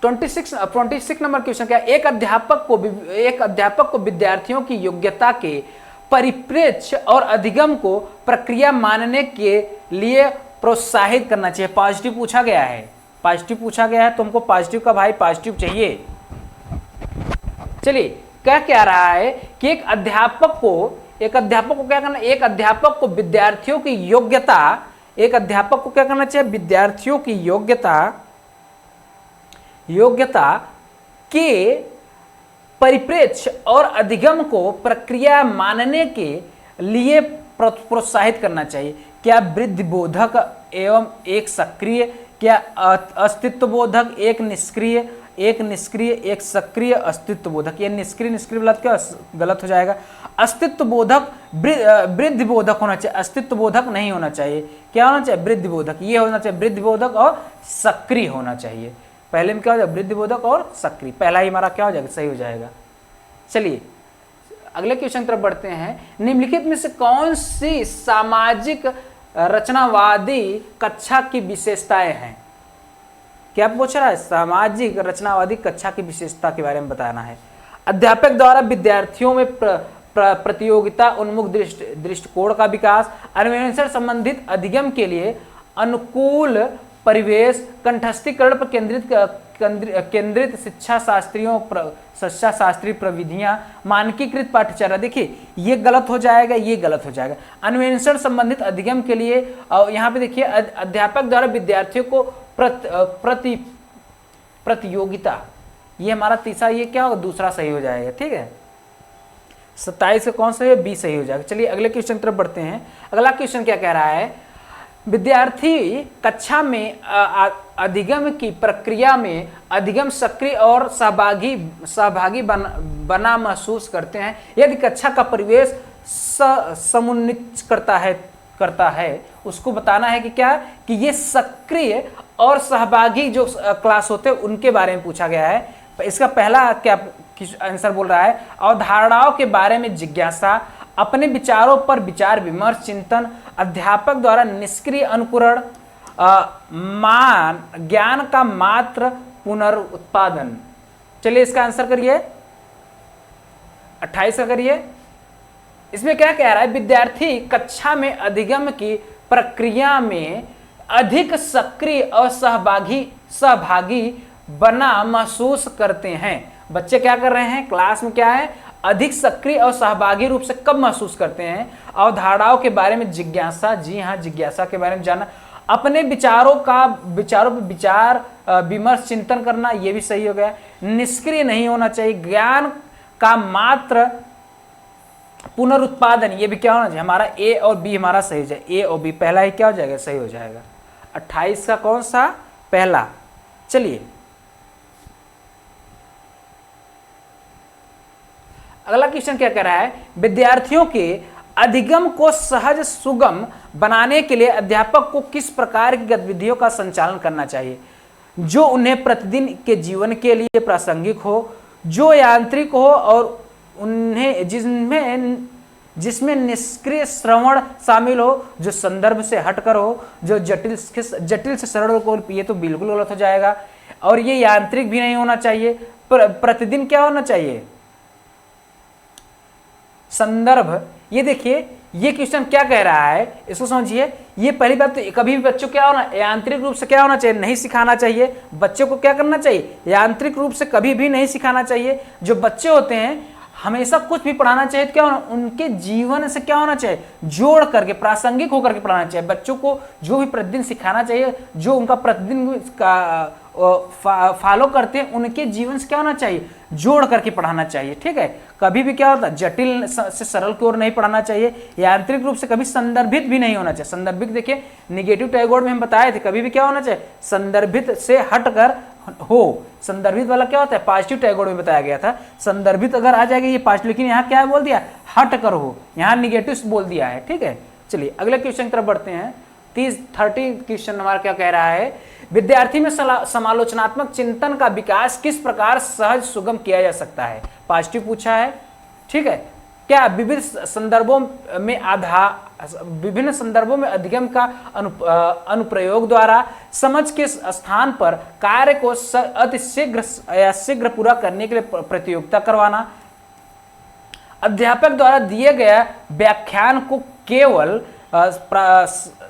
26 नंबर क्वेश्चन क्या है, एक अध्यापक को विद्यार्थियों की योग्यता के परिप्रेक्ष्य और अधिगम को प्रक्रिया मानने के लिए प्रोत्साहित करना चाहिए। पॉजिटिव पूछा गया है, पॉजिटिव पूछा गया है, तुमको पॉजिटिव का भाई पॉजिटिव चाहिए। चलिए क्या रहा है कि एक अध्यापक को क्या करना, एक अध्यापक को विद्यार्थियों की योग्यता, एक अध्यापक को क्या करना चाहिए, विद्यार्थियों की योग्यता के परिप्रेक्ष्य और अधिगम को प्रक्रिया मानने के लिए प्रोत्साहित करना चाहिए। क्या वृद्धिबोधक एवं एक सक्रिय, क्या अस्तित्वबोधक, एक निष्क्रिय, एक सक्रिय अस्तित्वबोधक। ये निष्क्रिय बोला क्या गलत हो जाएगा। अस्तित्वबोधक वृद्धिबोधक होना चाहिए, अस्तित्वबोधक नहीं होना चाहिए। क्या होना चाहिए, वृद्धिबोधक। ये होना चाहिए वृद्धिबोधक और सक्रिय होना चाहिए। पहले में क्या हो जाएगा, वृद्धिबोधक और सक्रिय। पहला ही हमारा क्या हो जाएगा, सही हो जाएगा। चलिए अगले क्वेश्चन तरफ बढ़ते हैं। निम्नलिखित में से कौन सी सामाजिक रचनावादी कक्षा की विशेषताएं हैं। क्या पूछ रहा है, सामाजिक रचनावादी कक्षा की विशेषता के बारे में बताना है। अध्यापक द्वारा विद्यार्थियों में प्रतियोगिता उन्मुख दृष्टिकोण का विकास, अन्वेषण संबंधित अधिगम के लिए अनुकूल परिवेश, कंठस्थीकरण पर केंद्रित शिक्षा शास्त्रीय प्रविधियां, मानकीकृत पाठ्यचर्या। देखिए ये गलत हो जाएगा, ये गलत हो जाएगा। अन्वेषण संबंधित अधिगम के लिए यहाँ पे देखिए अध्यापक द्वारा विद्यार्थियों को प्रतियोगिता, ये हमारा तीसरा, ये क्या होगा, दूसरा सही हो जाएगा। ठीक है, 27 का कौन सही है, बी सही हो जाएगा। चलिए अगले क्वेश्चन तरफ बढ़ते हैं। अगला क्वेश्चन क्या कह रहा है, विद्यार्थी कक्षा में अधिगम की प्रक्रिया में अधिगम सक्रिय और सहभागी बना महसूस करते हैं। यदि कक्षा का परिवेश समुन्नित करता है उसको बताना है कि क्या, कि ये सक्रिय और सहभागी जो क्लास होते हैं उनके बारे में पूछा गया है। इसका पहला क्या आंसर बोल रहा है, अवधारणाओं के बारे में जिज्ञासा, अपने विचारों पर विचार विमर्श चिंतन, अध्यापक द्वारा निष्क्रिय अनुकरण, ज्ञान का मात्र पुनरुत्पादन। चलिए इसका आंसर करिए, 28 का करिए। इसमें क्या कह रहा है, विद्यार्थी कक्षा में अधिगम की प्रक्रिया में अधिक सक्रिय और सहभागी बना महसूस करते हैं। बच्चे क्या कर रहे हैं, क्लास में क्या है, अधिक सक्रिय और सहभागी रूप से कब महसूस करते हैं। अवधारणाओं के बारे में जिज्ञासा, जी हाँ जिज्ञासा के बारे में जानना, अपने विचारों पर विचार विमर्श चिंतन करना, ये भी सही हो गया। निष्क्रिय नहीं होना चाहिए, ज्ञान का मात्र पुनरुत्पादन, ये भी क्या होना चाहिए, हमारा ए और बी हमारा सही हो जाए, ए और बी पहला ही क्या हो जाएगा, सही हो जाएगा। 28 का कौन सा, पहला। चलिए अगला क्वेश्चन क्या कह रहा है, विद्यार्थियों के अधिगम को सहज सुगम बनाने के लिए अध्यापक को किस प्रकार की गतिविधियों का संचालन करना चाहिए जो उन्हें प्रतिदिन के जीवन के लिए प्रासंगिक हो, जो यांत्रिक हो और उन्हें जिसमें निष्क्रिय श्रवण शामिल हो, जो संदर्भ से हटकर हो, जो जटिल से सरल हो। ये तो बिल्कुल गलत हो जाएगा। और ये यांत्रिक भी नहीं होना चाहिए। प्रतिदिन क्या होना चाहिए, संदर्भ। ये देखिए ये क्वेश्चन क्या कह रहा है, इसको समझिए। ये पहली बात तो कभी भी बच्चों क्या होना, यांत्रिक रूप से क्या होना चाहिए, नहीं सिखाना चाहिए। बच्चों को क्या करना चाहिए, यांत्रिक रूप से कभी भी नहीं सिखाना चाहिए। जो बच्चे होते हैं हमेशा कुछ भी पढ़ाना चाहिए तो क्या होना, उनके जीवन से क्या होना चाहिए, जोड़ करके प्रासंगिक होकर के पढ़ाना चाहिए। बच्चों को जो भी प्रतिदिन सिखाना चाहिए, जो उनका प्रतिदिन का फॉलो करते हैं, उनके जीवन से क्या होना चाहिए, जोड़ करके पढ़ाना चाहिए। ठीक है, कभी भी क्या होता है, जटिल से सरल की ओर नहीं पढ़ाना चाहिए। यांत्रिक रूप से कभी संदर्भित भी नहीं होना चाहिए। संदर्भित देखिए निगेटिव टैगोर में हम बताए थे, कभी भी क्या होना चाहिए, संदर्भित से हटकर हो। संदर्भित वाला क्या होता है, पॉजिटिव टैगोर में बताया गया था। संदर्भित अगर आ जाएगा ये पॉजिटिव, लेकिन यहाँ क्या बोल दिया, हट कर हो, यहाँ निगेटिव बोल दिया है। ठीक है, चलिए अगले क्वेश्चन की तरफ बढ़ते हैं। 30 क्वेश्चन हमारा क्या कह रहा है, विद्यार्थी में समालोचनात्मक चिंतन का विकास किस प्रकार सहज सुगम किया जा सकता है। पॉजिटिव पूछा है। ठीक है, क्या विभिन्न संदर्भों में अधिगम का अनुप्रयोग द्वारा समझ के स्थान पर कार्य को अति शीघ्र पूरा करने के लिए प्रतियोगिता करवाना, अध्यापक द्वारा दिए गए व्याख्यान को केवल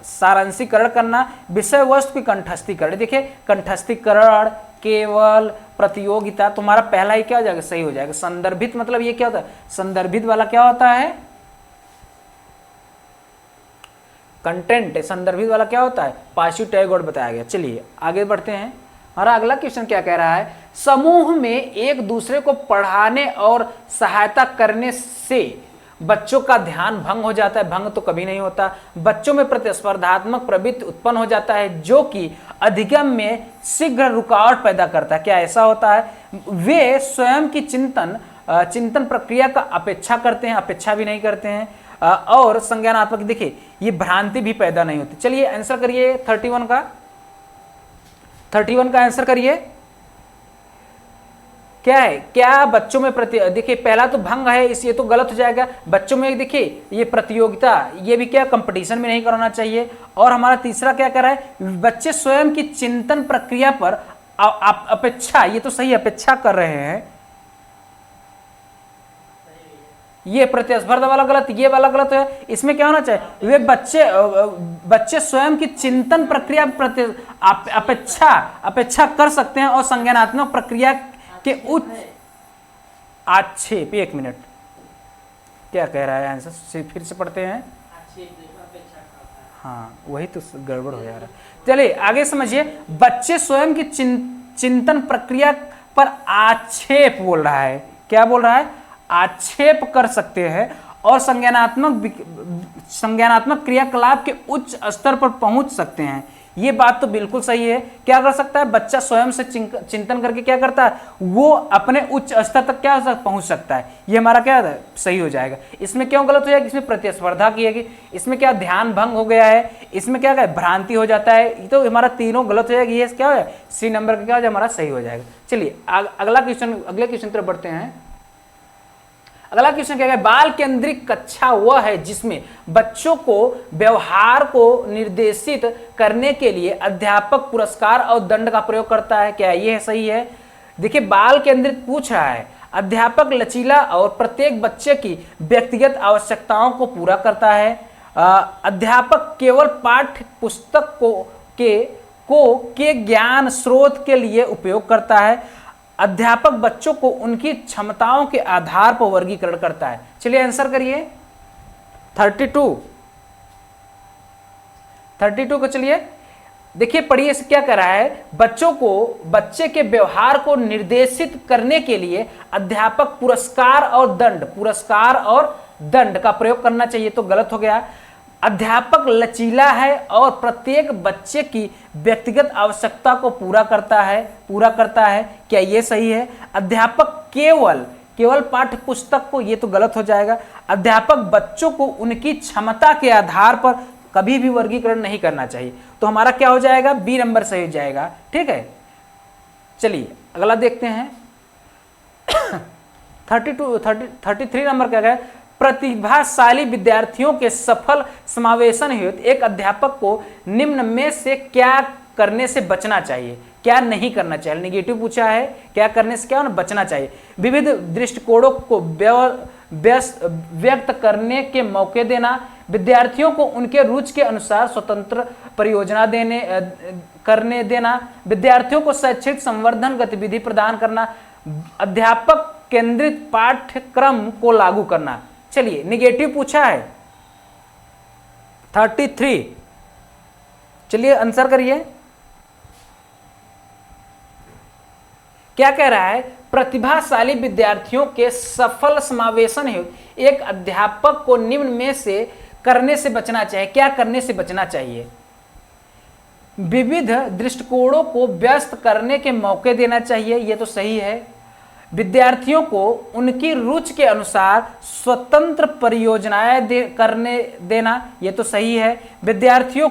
सारांशीकरण करना, विषय वस्तु की कंठस्थीकरण। देखिए कंठस्थीकरण, केवल, प्रतियोगिता, तुम्हारा पहला ही क्या हो जाएगा, सही हो जाएगा। संदर्भित मतलब ये क्या होता है, संदर्भित वाला क्या होता है, कंटेंट। संदर्भित वाला क्या होता है, पासिव टैग वर्ड बताया गया। चलिए आगे बढ़ते हैं। हमारा अगला क्वेश्चन क्या कह रहा है, समूह में एक दूसरे को पढ़ाने और सहायता करने से बच्चों का ध्यान भंग हो जाता है। भंग तो कभी नहीं होता। बच्चों में प्रतिस्पर्धात्मक प्रवृत्ति उत्पन्न हो जाता है जो कि अधिगम में शीघ्र रुकावट पैदा करता है। क्या ऐसा होता है, वे स्वयं की चिंतन प्रक्रिया का अपेक्षा करते हैं, अपेक्षा भी नहीं करते हैं, और संज्ञानात्मक, देखिए ये भ्रांति भी पैदा नहीं होती। चलिए आंसर करिए 31 का आंसर करिए। क्या है, क्या बच्चों में देखिए पहला तो भंग है, इस ये तो गलत हो जाएगा। बच्चों में देखिए ये प्रतियोगिता, ये भी क्या कंपटीशन में नहीं कराना चाहिए। और हमारा तीसरा क्या कर रहा है, बच्चे स्वयं की चिंतन प्रक्रिया पर अपेक्षा, ये तो सही अपेक्षा कर रहे हैं, ये प्रतिस्पर्धा वाला गलत, ये वाला गलत है। इसमें क्या होना चाहिए, वे बच्चे स्वयं की चिंतन प्रक्रिया प्रति अपेक्षा कर सकते हैं और संज्ञानात्मक प्रक्रिया के उच्च आक्षेप। एक मिनट, क्या कह रहा है आंसर, फिर से पढ़ते हैं। हाँ वही तो गड़बड़ हो जा रहा है। चलिए आगे समझिए, बच्चे स्वयं की चिंतन प्रक्रिया पर आक्षेप बोल रहा है। क्या बोल रहा है, आक्षेप कर सकते हैं और संज्ञानात्मक क्रियाकलाप के उच्च स्तर पर पहुंच सकते हैं। ये बात तो बिल्कुल सही है। क्या कर सकता है, बच्चा स्वयं से चिंतन करके क्या करता है, वो अपने उच्च स्तर तक क्या पहुंच सकता है। ये हमारा क्या है, सही हो जाएगा। इसमें क्यों गलत हो जाएगा, इसमें प्रतिस्पर्धा की है, इसमें क्या ध्यान भंग हो गया है, इसमें क्या भ्रांति हो जाता है, ये तो हमारा तीनों गलत हो जाएगा। ये क्या है, सी नंबर का क्या हो जाएगा, हमारा सही हो जाएगा। चलिए अगले क्वेश्चन तरफ बढ़ते हैं। अगला क्वेश्चन क्या है, बाल केंद्रित कक्षा वह है जिसमें बच्चों को व्यवहार को निर्देशित करने के लिए अध्यापक पुरस्कार और दंड का प्रयोग करता है। क्या ये सही है, देखिए बाल केंद्रित पूछ रहा है। अध्यापक लचीला और प्रत्येक बच्चे की व्यक्तिगत आवश्यकताओं को पूरा करता है। अध्यापक केवल पाठ्य पुस्तक के ज्ञान स्रोत के लिए उपयोग करता है। अध्यापक बच्चों को उनकी क्षमताओं के आधार पर वर्गीकरण करता है। चलिए आंसर करिए 32 को। चलिए देखिए पढ़िए, इसे क्या कर रहा है, बच्चे के व्यवहार को निर्देशित करने के लिए अध्यापक पुरस्कार और दंड का प्रयोग करना चाहिए, तो गलत हो गया। अध्यापक लचीला है और प्रत्येक बच्चे की व्यक्तिगत आवश्यकता को पूरा करता है। क्या ये सही है। अध्यापक केवल पाठ्य पुस्तक को, ये तो गलत हो जाएगा। अध्यापक बच्चों को उनकी क्षमता के आधार पर कभी भी वर्गीकरण नहीं करना चाहिए, तो हमारा क्या हो जाएगा, बी नंबर सही हो जाएगा। ठीक है, चलिए अगला देखते हैं 33 नंबर क्या है, प्रतिभाशाली विद्यार्थियों के सफल समावेशन हेतु एक अध्यापक को निम्न में से क्या करने से बचना चाहिए, क्या नहीं करना चाहिए। नेगेटिव पूछा है, क्या करने से क्या बचना चाहिए। विविध दृष्टिकोणों को व्यक्त करने के मौके देना, विद्यार्थियों को उनके रुचि के अनुसार स्वतंत्र परियोजना करने देना, विद्यार्थियों को शैक्षिक संवर्धन गतिविधि प्रदान करना, अध्यापक केंद्रित पाठ्यक्रम को लागू करना। चलिए निगेटिव पूछा है 33, चलिए आंसर करिए। क्या कह रहा है, प्रतिभाशाली विद्यार्थियों के सफल समावेशन हेतु एक अध्यापक को निम्न में से करने से बचना चाहिए। क्या करने से बचना चाहिए, विविध दृष्टिकोणों को व्यस्त करने के मौके देना चाहिए, ये तो सही है। विद्यार्थियों को उनकी रुचि के अनुसार स्वतंत्र परियोजनाएं करने देना, ये तो सही है। विद्यार्थियों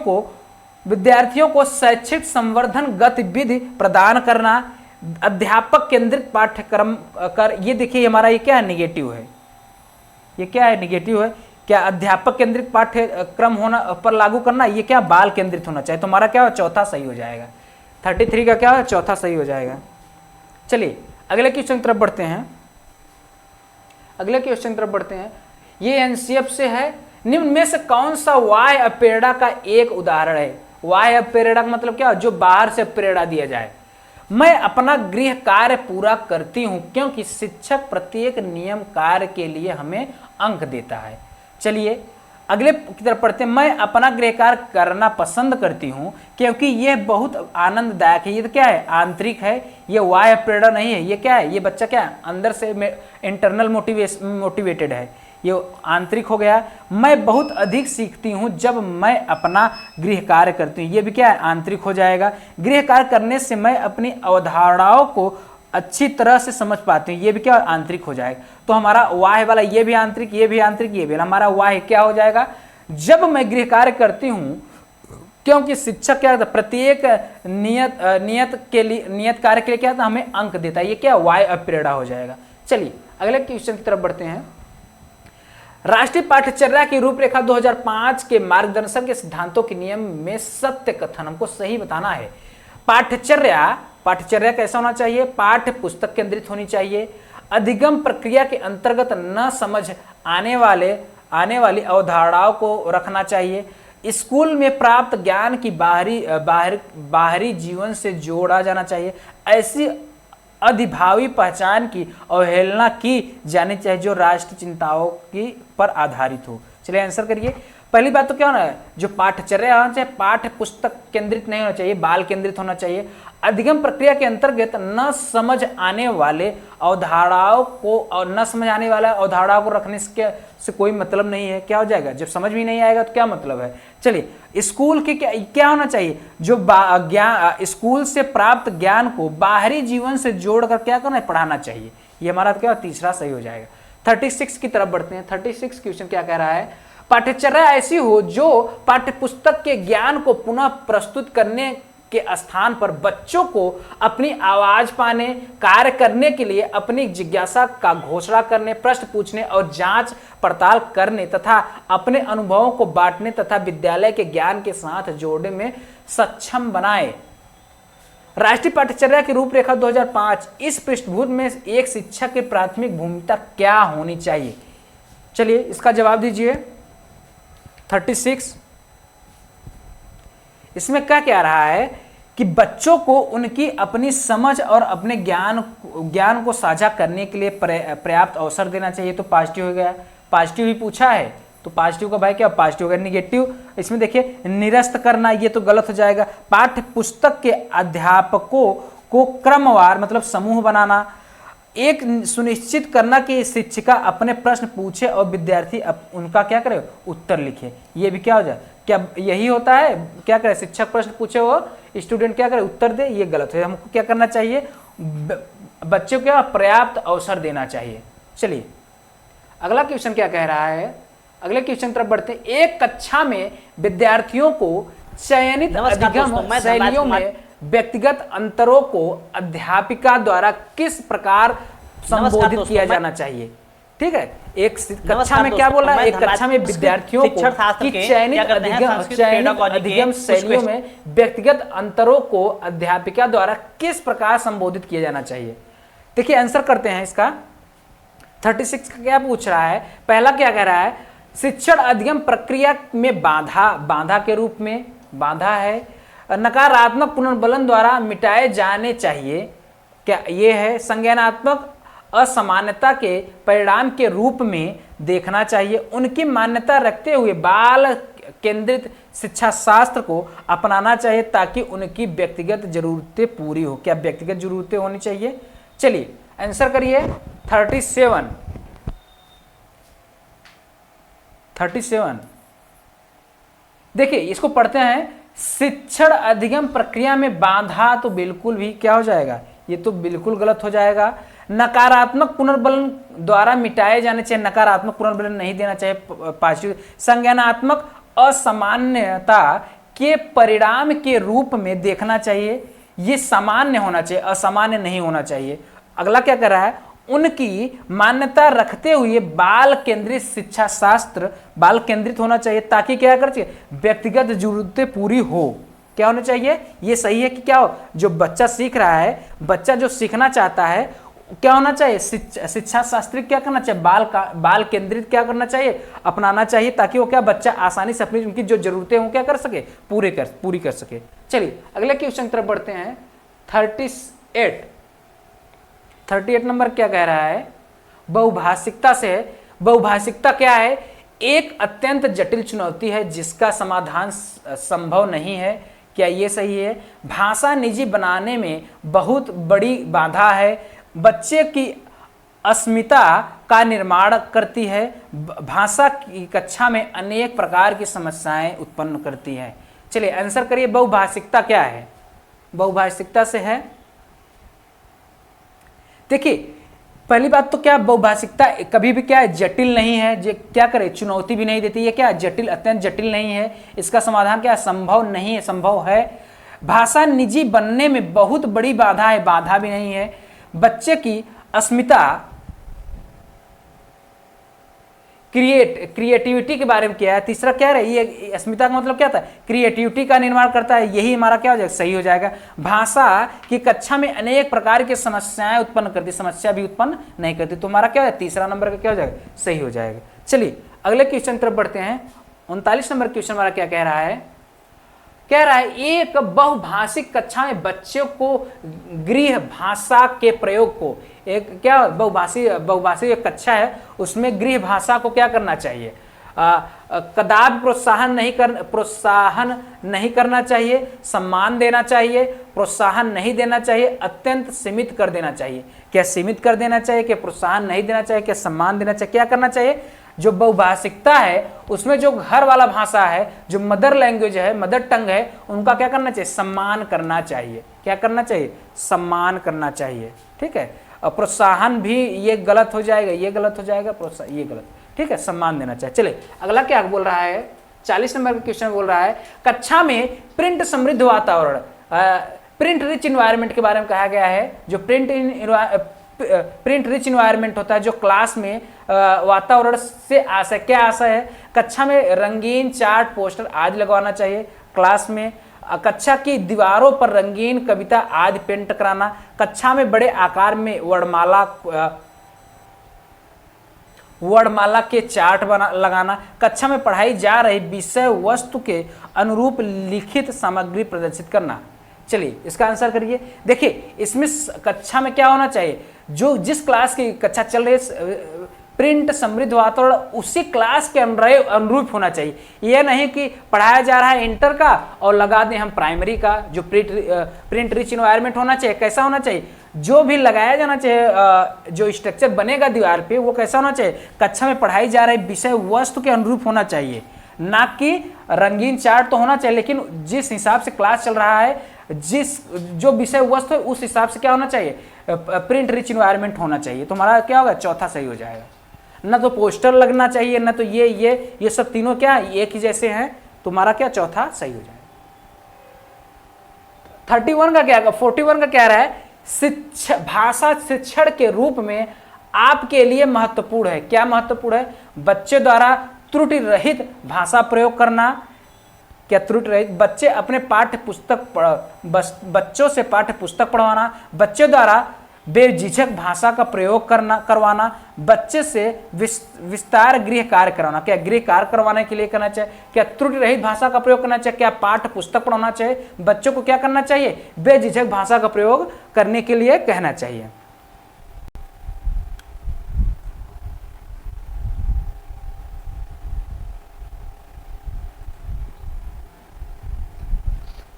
को शैक्षिक संवर्धन गतिविधि प्रदान करना, अध्यापक केंद्रित पाठ्यक्रम ये देखिए हमारा ये क्या है, निगेटिव है। ये क्या है, निगेटिव है। क्या अध्यापक केंद्रित पाठ्यक्रम होना पर लागू करना, ये क्या बाल केंद्रित होना चाहिए, तो हमारा क्या हो, चौथा सही हो जाएगा। 33 का क्या हो, चौथा सही हो जाएगा। चलिए अगले क्वेश्चन की तरफ बढ़ते हैं। ये एनसीएफ से है, निम्न में से कौन सा बाह्य अप्रेरणा का एक उदाहरण है? बाह्य अप्रेरणा का मतलब क्या? जो बाहर से प्रेरणा दिया जाए। मैं अपना गृह कार्य पूरा करती हूं क्योंकि शिक्षक प्रत्येक नियम कार्य के लिए हमें अंक देता है। चलिए अगले की तरफ पढ़ते हैं। मैं अपना गृह कार्य करना पसंद करती हूं क्योंकि यह बहुत आनंददायक है। ये तो क्या है? आंतरिक है, ये बाह्य प्रेरणा नहीं है। ये क्या है? ये बच्चा क्या है? अंदर से इंटरनल मोटिवेटेड है, ये आंतरिक हो गया। मैं बहुत अधिक सीखती हूँ जब मैं अपना गृह कार्य करती हूँ, ये भी क्या है? आंतरिक हो जाएगा। गृह कार्य करने से मैं अपनी अवधारणाओं को अच्छी तरह से समझ पाती हूँ, ये भी क्या? आंतरिक हो जाएगा। तो हमारा वाह वाला ये भी आंतरिक, ये भी आंतरिक, ये भी हमारा वाह क्या हो जाएगा? जब मैं गृह कार्य करती हूँ क्योंकि शिक्षक क्या करता? प्रत्येक नियत कार्य के लिए क्या था? हमें अंक देता है, ये क्या? वाह अप्रेरणा हो जाएगा। चलिए अगले क्वेश्चन की तरफ बढ़ते हैं। राष्ट्रीय पाठ्यचर्या की रूपरेखा 2005 के मार्गदर्शन के सिद्धांतों के नियम में सत्य कथन हमको सही बताना है। पाठ्यचर्या कैसा होना चाहिए? पाठ्य पुस्तक केंद्रित होनी चाहिए। अधिगम प्रक्रिया के अंतर्गत न समझ आने वाली अवधारणाओं को रखना चाहिए। स्कूल में प्राप्त ज्ञान की बाहरी जीवन से जोड़ा जाना चाहिए। ऐसी अधिभावी पहचान की अवहेलना की जानी चाहिए जो राष्ट्र चिंताओं की पर आधारित हो। चलिए आंसर करिए। पहली बात तो क्या होना है? जो पाठ्यचर्या होना चाहिए पाठ्य पुस्तक केंद्रित नहीं होना चाहिए, बाल केंद्रित होना चाहिए। अधिगम प्रक्रिया के अंतर्गत न समझ आने वाले अवधारणाओं को रखने से कोई मतलब नहीं है। क्या हो जाएगा? जब समझ भी नहीं आएगा तो क्या मतलब है? चलिए स्कूल के क्या होना चाहिए? जो स्कूल से प्राप्त ज्ञान को बाहरी जीवन से जोड़कर क्या करना है? पढ़ाना चाहिए। ये हमारा क्या? तीसरा सही हो जाएगा। 36 की तरफ बढ़ते हैं। 36 क्वेश्चन क्या कह रहा है? पाठ्यचर्या ऐसी हो जो पाठ्यपुस्तक के ज्ञान को पुनः प्रस्तुत करने के स्थान पर बच्चों को अपनी आवाज पाने, कार्य करने के लिए अपनी जिज्ञासा का घोषणा करने, प्रश्न पूछने और जांच पड़ताल करने तथा अपने अनुभवों को बांटने तथा विद्यालय के ज्ञान के साथ जोड़ने में सक्षम बनाए। राष्ट्रीय पाठ्यचर्या की रूपरेखा 2005 इस पृष्ठभूमि में एक शिक्षक की प्राथमिक भूमिका क्या होनी चाहिए? चलिए इसका जवाब दीजिए। 36 इसमें क्या कह रहा है कि बच्चों को उनकी अपनी समझ और अपने ज्ञान को साझा करने के लिए पर्याप्त अवसर देना चाहिए। तो पॉजिटिव हो गया। पॉजिटिव ही पूछा है तो पॉजिटिव का भाई क्या? पॉजिटिव हो गया। निगेटिव इसमें देखिए निरस्त करना, ये तो गलत हो जाएगा। पाठ्य पुस्तक के अध्यापकों को क्रमवार मतलब समूह बनाना, एक सुनिश्चित करना कि शिक्षिका अपने प्रश्न पूछे और विद्यार्थी उनका क्या करे? उत्तर लिखे। ये भी क्या हो जाए? क्या यही होता है? क्या करे? शिक्षक प्रश्न पूछे और स्टूडेंट क्या करे? उत्तर दे। ये गलत है। हमको क्या करना चाहिए? बच्चों को क्या? पर्याप्त अवसर देना चाहिए। चलिए अगला क्वेश्चन क्या कह रहा है? अगले क्वेश्चन तरफ बढ़ते हैं। एक कक्षा में विद्यार्थियों को चयनित अधिगम शैलियों में व्यक्तिगत अंतरों को अध्यापिका द्वारा किस प्रकार संबोधित किया जाना चाहिए? ठीक है, एक कक्षा में क्या बोल रहा है? एक कक्षा में विद्यार्थियों को चयनित अधिगम शैलियों में व्यक्तिगत अंतरों को अध्यापिका द्वारा किस प्रकार संबोधित किया जाना चाहिए? देखिए आंसर करते हैं इसका। 36 का क्या पूछ रहा है? पहला क्या कह रहा है? शिक्षण अधिगम प्रक्रिया में बाधा के रूप में बाधा है, नकारात्मक पुनर्बलन द्वारा मिटाए जाने चाहिए। क्या ये है? संज्ञानात्मक असमानता के परिणाम के रूप में देखना चाहिए। उनकी मान्यता रखते हुए बाल केंद्रित शिक्षा शास्त्र को अपनाना चाहिए ताकि उनकी व्यक्तिगत जरूरतें पूरी हो। क्या व्यक्तिगत जरूरतें होनी चाहिए? चलिए आंसर करिए। 37 देखिए इसको पढ़ते हैं। शिक्षण अधिगम प्रक्रिया में बाधा तो बिल्कुल भी क्या हो जाएगा? ये तो बिल्कुल गलत हो जाएगा। नकारात्मक पुनर्बलन द्वारा मिटाए जाने चाहिए। नकारात्मक पुनर्बलन नहीं देना चाहिए। पॉजिटिव। संज्ञानात्मक असामान्यता के परिणाम के रूप में देखना चाहिए। ये सामान्य होना चाहिए, असामान्य नहीं होना चाहिए। अगला क्या कर रहा है? उनकी मान्यता रखते हुए बाल केंद्रित शिक्षा शास्त्र बाल केंद्रित होना चाहिए ताकि क्या कर चाहिए? व्यक्तिगत जरूरतें पूरी हो। क्या होना चाहिए? ये सही है कि क्या हो? जो बच्चा सीख रहा है, बच्चा जो सीखना चाहता है क्या होना चाहिए, शिक्षा शास्त्री क्या करना चाहिए, बाल केंद्रित क्या करना चाहिए, अपनाना चाहिए, ताकि वो क्या बच्चा आसानी से अपनी उनकी जो जरूरतें हो क्या कर सके, पूरी कर सके। चलिए अगले क्वेश्चन की तरफ बढ़ते हैं। 38 नंबर क्या कह रहा है, बहुभाषिकता से। बहुभाषिकता क्या है, एक अत्यंत जटिल चुनौती है जिसका समाधान संभव नहीं है। क्या ये सही है? भाषा निजी बनाने में बहुत बड़ी बाधा है, बच्चे की अस्मिता का निर्माण करती है, भाषा की कक्षा में अनेक प्रकार की समस्याएं उत्पन्न करती है। चलिए आंसर करिए, बहुभाषिकता क्या है? बहुभाषिकता से है, देखिए पहली बात तो क्या, बहुभाषिकता कभी भी क्या है, जटिल नहीं है, जो क्या करे चुनौती भी नहीं देती है, क्या जटिल, अत्यंत जटिल नहीं है, इसका समाधान क्या संभव नहीं है, संभव है। भाषा निजी बनने में बहुत बड़ी बाधा है, बाधा भी नहीं है। बच्चे की अस्मिता, क्रिएटिविटी के बारे में क्या है, तीसरा क्या है, ये अस्मिता का मतलब क्या था, क्रिएटिविटी का निर्माण करता है, यही हमारा क्या हो जाएगा, सही हो जाएगा। भाषा की कक्षा में अनेक प्रकार की समस्याएं उत्पन्न करती, समस्या भी उत्पन्न नहीं करती, तो हमारा क्या है, तीसरा नंबर का क्या हो जाएगा, सही हो जाएगा। चलिए अगले क्वेश्चन की तरफ बढ़ते हैं। 39 नंबर क्वेश्चन हमारा क्या कह रहा है, कह रहा है एक बहुभाषिक कक्षा में बच्चों को गृह भाषा के प्रयोग को, एक क्या बहुभाषी कक्षा है उसमें गृह भाषा को क्या करना चाहिए, कदापि प्रोत्साहन नहीं करना चाहिए, सम्मान देना चाहिए, प्रोत्साहन नहीं देना चाहिए, अत्यंत सीमित कर देना चाहिए। क्या सीमित कर देना चाहिए, क्या प्रोत्साहन नहीं देना चाहिए, क्या सम्मान देना चाहिए, क्या करना चाहिए? जो बहुभाषिकता है उसमें जो घर वाला भाषा है, जो मदर लैंग्वेज है, मदर टंग है, उनका क्या करना चाहिए, सम्मान करना चाहिए। क्या करना चाहिए, सम्मान करना चाहिए। ठीक है, प्रोत्साहन भी ये गलत हो जाएगा, ये गलत हो जाएगा, प्रोत्साहन ये गलत, ठीक है, सम्मान देना चाहिए। चलिए अगला क्या बोल रहा है, 40 नंबर का क्वेश्चन बोल रहा है, कक्षा में प्रिंट समृद्ध वातावरण, प्रिंट रिच इन्वायरमेंट के बारे में कहा गया है। जो प्रिंट रिच इन्वायरमेंट होता है, जो क्लास में वातावरण से आशय, क्या आशय है, कक्षा में रंगीन चार्ट, पोस्टर आदि लगवाना चाहिए, क्लास में कक्षा की दीवारों पर रंगीन कविता आदि पेंट कराना, कक्षा में बड़े आकार में वर्णमाला के चार्ट लगाना, कक्षा में पढ़ाई जा रही विषय वस्तु के अनुरूप लिखित सामग्री प्रदर्शित करना। चलिए इसका आंसर करिए। देखिए इसमें कक्षा में क्या होना चाहिए, जो जिस क्लास की कक्षा चल रही है, प्रिंट समृद्ध वातावरण उसी क्लास के अनुरूप होना चाहिए। यह नहीं कि पढ़ाया जा रहा है इंटर का और लगा दें हम प्राइमरी का। जो प्रिंट रिच इन्वायरमेंट होना चाहिए, कैसा होना चाहिए, जो भी लगाया जाना चाहिए, जो स्ट्रक्चर बनेगा दीवार पे, वो कैसा होना चाहिए, कक्षा में पढ़ाई जा रही विषय वस्तु के अनुरूप होना चाहिए, ना कि रंगीन चार्ट तो होना चाहिए, लेकिन जिस हिसाब से क्लास चल रहा है, जो विषय वस्तु है उस हिसाब से क्या होना चाहिए, प्रिंट रिच इन्वायरमेंट होना चाहिए। तो हमारा क्या होगा, चौथा सही हो जाएगा। ना तो पोस्टर लगना चाहिए, ना तो ये सब तीनों क्या एक ही जैसे हैं, तुम्हारा क्या चौथा सही हो जाएगा। 41 का क्या, 41 का क्या रहा है, भाषा शिक्षण के रूप में आपके लिए महत्वपूर्ण है। क्या महत्वपूर्ण है, बच्चे द्वारा त्रुटि रहित भाषा प्रयोग करना। क्या त्रुटि रहित, बच्चे अपने बच्चों से पाठ्य पुस्तक पढ़वाना, बच्चे द्वारा बेझिझक भाषा का प्रयोग करवाना, बच्चे से विस्तार गृह कार्य करवाना। क्या गृह कार्य करवाने के लिए करना चाहिए, क्या त्रुटि रहित भाषा का प्रयोग करना चाहिए, क्या पाठ्य पुस्तक पढ़ाना चाहिए, बच्चों को क्या करना चाहिए, बेझिझक भाषा का प्रयोग करने के लिए कहना चाहिए।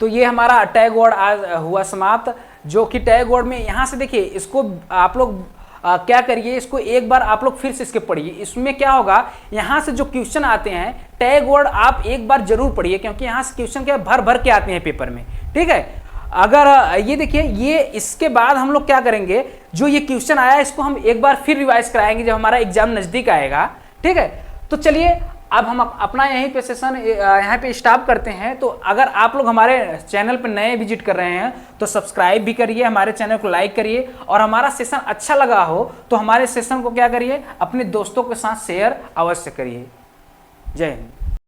तो ये हमारा टैग वर्ड आज हुआ समाप्त, जो कि टैग वर्ड में यहाँ से देखिए, इसको आप लोग क्या करिए, इसको एक बार आप लोग फिर से इसके पढ़िए। इसमें क्या होगा, यहाँ से जो क्वेश्चन आते हैं टैग वर्ड आप एक बार जरूर पढ़िए, क्योंकि यहाँ से क्वेश्चन क्या भर भर के आते हैं पेपर में। ठीक है, अगर ये देखिए, ये इसके बाद हम लोग क्या करेंगे, जो ये क्वेश्चन आया इसको हम एक बार फिर रिवाइज कराएंगे जब हमारा एग्जाम नजदीक आएगा। ठीक है, तो चलिए अब हम अपना यहीं पे सेशन यहाँ पे स्टॉप करते हैं। तो अगर आप लोग हमारे चैनल पर नए विजिट कर रहे हैं तो सब्सक्राइब भी करिए, हमारे चैनल को लाइक करिए, और हमारा सेशन अच्छा लगा हो तो हमारे सेशन को क्या करिए, अपने दोस्तों के साथ शेयर अवश्य करिए। जय हिंद।